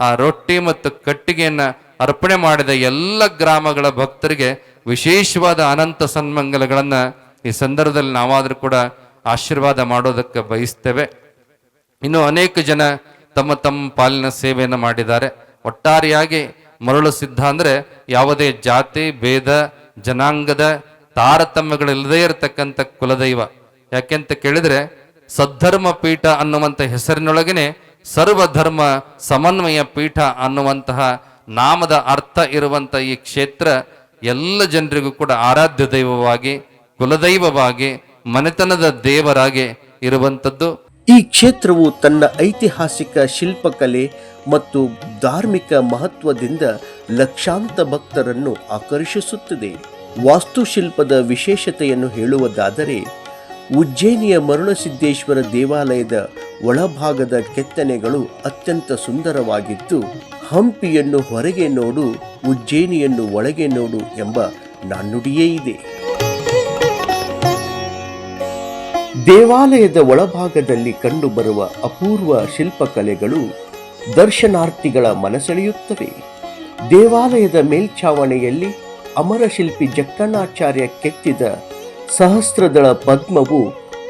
ಆ ರೊಟ್ಟಿ ಮತ್ತು ಕಟ್ಟಿಗೆಯನ್ನ ಅರ್ಪಣೆ ಮಾಡಿದ ಎಲ್ಲ ಗ್ರಾಮಗಳ ಭಕ್ತರಿಗೆ ವಿಶೇಷವಾದ ಅನಂತ ಸನ್ಮಂಗಲಗಳನ್ನು ಈ ಸಂದರ್ಭದಲ್ಲಿ ನಾವಾದರೂ ಕೂಡ ಆಶೀರ್ವಾದ ಮಾಡೋದಕ್ಕೆ ಬಯಸ್ತೇವೆ. ಇನ್ನು ಅನೇಕ ಜನ ತಮ್ಮ ತಮ್ಮ ಪಾಲಿನ ಸೇವೆಯನ್ನು ಮಾಡಿದ್ದಾರೆ. ಒಟ್ಟಾರೆಯಾಗಿ ಮರಳು ಸಿದ್ಧ ಅಂದರೆ ಯಾವುದೇ ಜಾತಿ ಭೇದ ಜನಾಂಗದ ತಾರತಮ್ಯಗಳಿಲ್ಲದೇ ಇರತಕ್ಕಂಥ ಕುಲದೈವ. ಯಾಕೆಂತ ಕೇಳಿದರೆ ಸದ್ಧರ್ಮ ಪೀಠ ಅನ್ನುವಂಥ ಹೆಸರಿನೊಳಗನೆ ಸರ್ವಧರ್ಮ ಸಮನ್ವಯ ಪೀಠ ಅನ್ನುವಂತಹ ನಾಮದ ಅರ್ಥ ಇರುವಂಥ ಈ ಕ್ಷೇತ್ರ ಎಲ್ಲ ಜನರಿಗೂ ಕೂಡ ಆರಾಧ್ಯ ದೈವವಾಗಿ ಕುಲದೈವವಾಗಿ ಮನೆತನದ ದೇವರಾಗಿ ಇರುವಂಥದ್ದು. ಈ ಕ್ಷೇತ್ರವು ತನ್ನ ಐತಿಹಾಸಿಕ ಶಿಲ್ಪಕಲೆ ಮತ್ತು ಧಾರ್ಮಿಕ ಮಹತ್ವದಿಂದ ಲಕ್ಷಾಂತರ ಭಕ್ತರನ್ನು ಆಕರ್ಷಿಸುತ್ತದೆ. ವಾಸ್ತುಶಿಲ್ಪದ ವಿಶೇಷತೆಯನ್ನು ಹೇಳುವುದಾದರೆ ಉಜ್ಜಯಿನಿಯ ಮರುಳಸಿದ್ದೇಶ್ವರ ದೇವಾಲಯದ ಒಳಭಾಗದ ಕೆತ್ತನೆಗಳು ಅತ್ಯಂತ ಸುಂದರವಾಗಿದ್ದು, ಹಂಪಿಯನ್ನು ಹೊರಗೆ ನೋಡು ಉಜ್ಜಯಿನಿಯನ್ನು ಒಳಗೆ ನೋಡು ಎಂಬ ನಾಣ್ಣುಡಿಯೇ ಇದೆ. ದೇವಾಲಯದ ಒಳಭಾಗದಲ್ಲಿ ಕಂಡುಬರುವ ಅಪೂರ್ವ ಶಿಲ್ಪಕಲೆಗಳು ದರ್ಶನಾರ್ಥಿಗಳ ಮನಸೆಳೆಯುತ್ತವೆ. ದೇವಾಲಯದ ಮೇಲ್ಛಾವಣಿಯಲ್ಲಿ ಅಮರಶಿಲ್ಪಿ ಜಕ್ಕಣ್ಣಾಚಾರ್ಯ ಕೆತ್ತಿದ ಸಹಸ್ರದಳ ಪದ್ಮವು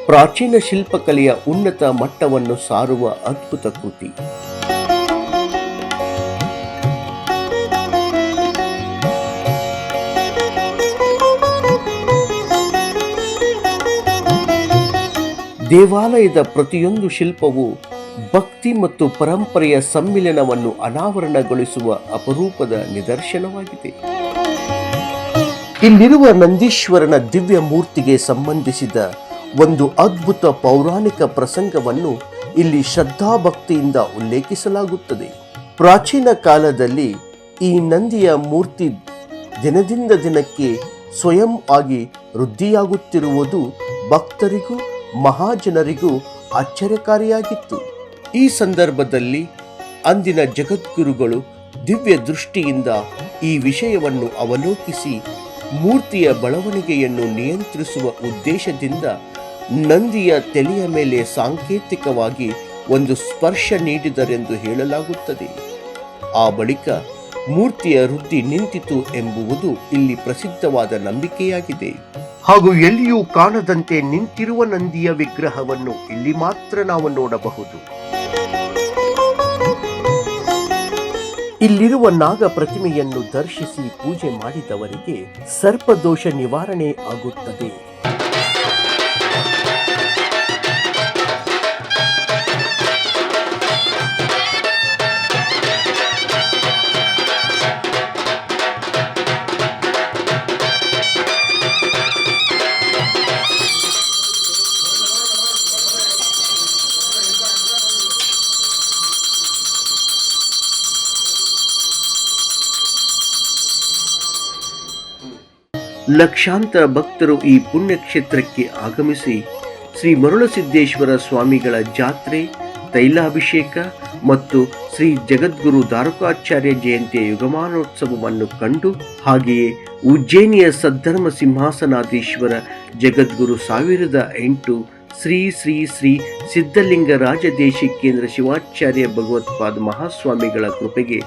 ಪ್ರಾಚೀನ ಶಿಲ್ಪಕಲೆಯ ಉನ್ನತ ಮಟ್ಟವನ್ನು ಸಾರುವ ಅದ್ಭುತ ಕೃತಿ. ದೇವಾಲಯದ ಪ್ರತಿಯೊಂದು ಶಿಲ್ಪವು ಭಕ್ತಿ ಮತ್ತು ಪರಂಪರೆಯ ಸಮ್ಮಿಲನವನ್ನು ಅನಾವರಣಗೊಳಿಸುವ ಅಪರೂಪದ ನಿದರ್ಶನವಾಗಿದೆ. ಇಲ್ಲಿರುವ ನಂದೀಶ್ವರನ ದಿವ್ಯ ಮೂರ್ತಿಗೆ ಸಂಬಂಧಿಸಿದ ಒಂದು ಅದ್ಭುತ ಪೌರಾಣಿಕ ಪ್ರಸಂಗವನ್ನು ಇಲ್ಲಿ ಶ್ರದ್ಧಾಭಕ್ತಿಯಿಂದ ಉಲ್ಲೇಖಿಸಲಾಗುತ್ತದೆ. ಪ್ರಾಚೀನ ಕಾಲದಲ್ಲಿ ಈ ನಂದಿಯ ಮೂರ್ತಿ ದಿನದಿಂದ ದಿನಕ್ಕೆ ಸ್ವಯಂ ಆಗಿ ವೃದ್ಧಿಯಾಗುತ್ತಿರುವುದು ಭಕ್ತರಿಗೂ ಮಹಾಜನರಿಗೂ ಆಶ್ಚರ್ಯಕಾರಿಯಾಗಿತ್ತು. ಈ ಸಂದರ್ಭದಲ್ಲಿ ಅಂದಿನ ಜಗದ್ಗುರುಗಳು ದಿವ್ಯ ದೃಷ್ಟಿಯಿಂದ ಈ ವಿಷಯವನ್ನು ಅವಲೋಕಿಸಿ ಮೂರ್ತಿಯ ಬೆಳವಣಿಗೆಯನ್ನು ನಿಯಂತ್ರಿಸುವ ಉದ್ದೇಶದಿಂದ ನಂದಿಯ ತಲೆಯ ಮೇಲೆ ಸಾಂಕೇತಿಕವಾಗಿ ಒಂದು ಸ್ಪರ್ಶ ನೀಡಿದರೆಂದು ಹೇಳಲಾಗುತ್ತದೆ. ಆ ಬಳಿಕ ಮೂರ್ತಿಯ ವೃದ್ಧಿ ನಿಂತಿತು ಎಂಬುವುದು ಇಲ್ಲಿ ಪ್ರಸಿದ್ಧವಾದ ನಂಬಿಕೆಯಾಗಿದೆ. ಹಾಗೂ ಎಲ್ಲಿಯೂ ಕಾಣದಂತೆ ನಿಂತಿರುವ ನಂದಿಯ ವಿಗ್ರಹವನ್ನು ಇಲ್ಲಿ ಮಾತ್ರ ನಾವು ನೋಡಬಹುದು. ಇಲ್ಲಿರುವ ನಾಗ ಪ್ರತಿಮೆಯನ್ನು ದರ್ಶಿಸಿ ಪೂಜೆ ಮಾಡಿದವರಿಗೆ ಸರ್ಪದೋಷ ನಿವಾರಣೆ ಆಗುತ್ತದೆ. ಲಕ್ಷಾಂತರ ಭಕ್ತರು ಈ ಪುಣ್ಯಕ್ಷೇತ್ರಕ್ಕೆ ಆಗಮಿಸಿ ಶ್ರೀ ಮರುಳಸಿದ್ದೇಶ್ವರ ಸ್ವಾಮಿಗಳ ಜಾತ್ರೆ, ತೈಲಾಭಿಷೇಕ ಮತ್ತು ಶ್ರೀ ಜಗದ್ಗುರು ದಾರುಕಾಚಾರ್ಯ ಜಯಂತಿಯ ಯುಗಮಾನೋತ್ಸವವನ್ನು ಕಂಡು, ಹಾಗೆಯೇ ಉಜ್ಜಯಿನಿಯ ಸದ್ಧರ್ಮ ಸಿಂಹಾಸನಾಧೀಶ್ವರ ಜಗದ್ಗುರು 1008 ಶ್ರೀ ಶ್ರೀ ಶ್ರೀ ಸಿದ್ಧಲಿಂಗ ರಾಜದೇಶಿಕೇಂದ್ರ ಶಿವಾಚಾರ್ಯ ಭಗವತ್ಪಾದ ಮಹಾಸ್ವಾಮಿಗಳ ಕೃಪೆಗೆ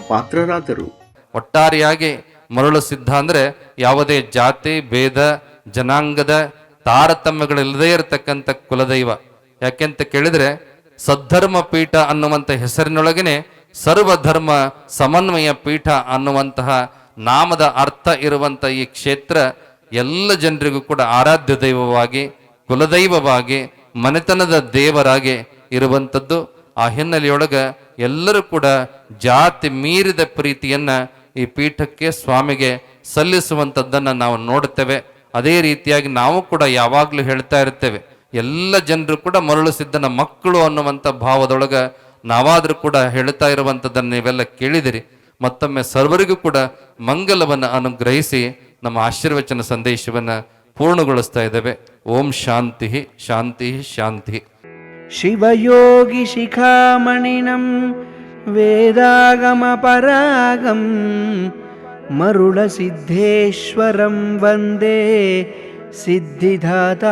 ಪಾತ್ರರಾದರು. ಒಟ್ಟಾರೆಯಾಗಿ ಮರಳು ಸಿದ್ಧ ಅಂದರೆ ಯಾವುದೇ ಜಾತಿ ಭೇದ ಜನಾಂಗದ ತಾರತಮ್ಯಗಳಿಲ್ಲದೇ ಇರತಕ್ಕಂಥ ಕುಲದೈವ. ಯಾಕೆಂತ ಕೇಳಿದರೆ ಸದ್ಧರ್ಮ ಪೀಠ ಅನ್ನುವಂಥ ಹೆಸರಿನೊಳಗನೆ ಸರ್ವಧರ್ಮ ಸಮನ್ವಯ ಪೀಠ ಅನ್ನುವಂತಹ ನಾಮದ ಅರ್ಥ ಇರುವಂಥ ಈ ಕ್ಷೇತ್ರ ಎಲ್ಲ ಜನರಿಗೂ ಕೂಡ ಆರಾಧ್ಯ ದೈವವಾಗಿ, ಕುಲದೈವವಾಗಿ, ಮನೆತನದ ದೇವರಾಗಿ ಇರುವಂಥದ್ದು. ಆ ಹಿನ್ನೆಲೆಯೊಳಗೆ ಎಲ್ಲರೂ ಕೂಡ ಜಾತಿ ಮೀರಿದ ಪ್ರೀತಿಯನ್ನ ಈ ಪೀಠಕ್ಕೆ ಸ್ವಾಮಿಗೆ ಸಲ್ಲಿಸುವಂಥದ್ದನ್ನು ನಾವು ನೋಡ್ತೇವೆ. ಅದೇ ರೀತಿಯಾಗಿ ನಾವು ಕೂಡ ಯಾವಾಗಲೂ ಹೇಳ್ತಾ ಇರ್ತೇವೆ, ಎಲ್ಲ ಜನರು ಕೂಡ ಮರಳು ಸಿದ್ಧನ ಮಕ್ಕಳು ಅನ್ನುವಂಥ ಭಾವದೊಳಗೆ ನಾವಾದರೂ ಕೂಡ ಹೇಳ್ತಾ ಇರುವಂಥದ್ದನ್ನು ನೀವೆಲ್ಲ ಕೇಳಿದಿರಿ. ಮತ್ತೊಮ್ಮೆ ಸರ್ವರಿಗೂ ಕೂಡ ಮಂಗಲವನ್ನು ಅನುಗ್ರಹಿಸಿ ನಮ್ಮ ಆಶೀರ್ವಚನ ಸಂದೇಶವನ್ನು ಪೂರ್ಣಗೊಳಿಸ್ತಾ ಇದ್ದೇವೆ. ಓಂ ಶಾಂತಿ ಶಾಂತಿ ಶಾಂತಿ. ಶಿವಯೋಗಿ ಶಿಖಾಮಣಿನಂ ವೇದಾಗಮ ಪರಾಗಂ ಮರುಳ ಸಿದ್ಧೇಶ್ವರಂ ವಂದೇ ಸಿದ್ಧಿದಾತಾರಮದ್ಭುತಂ.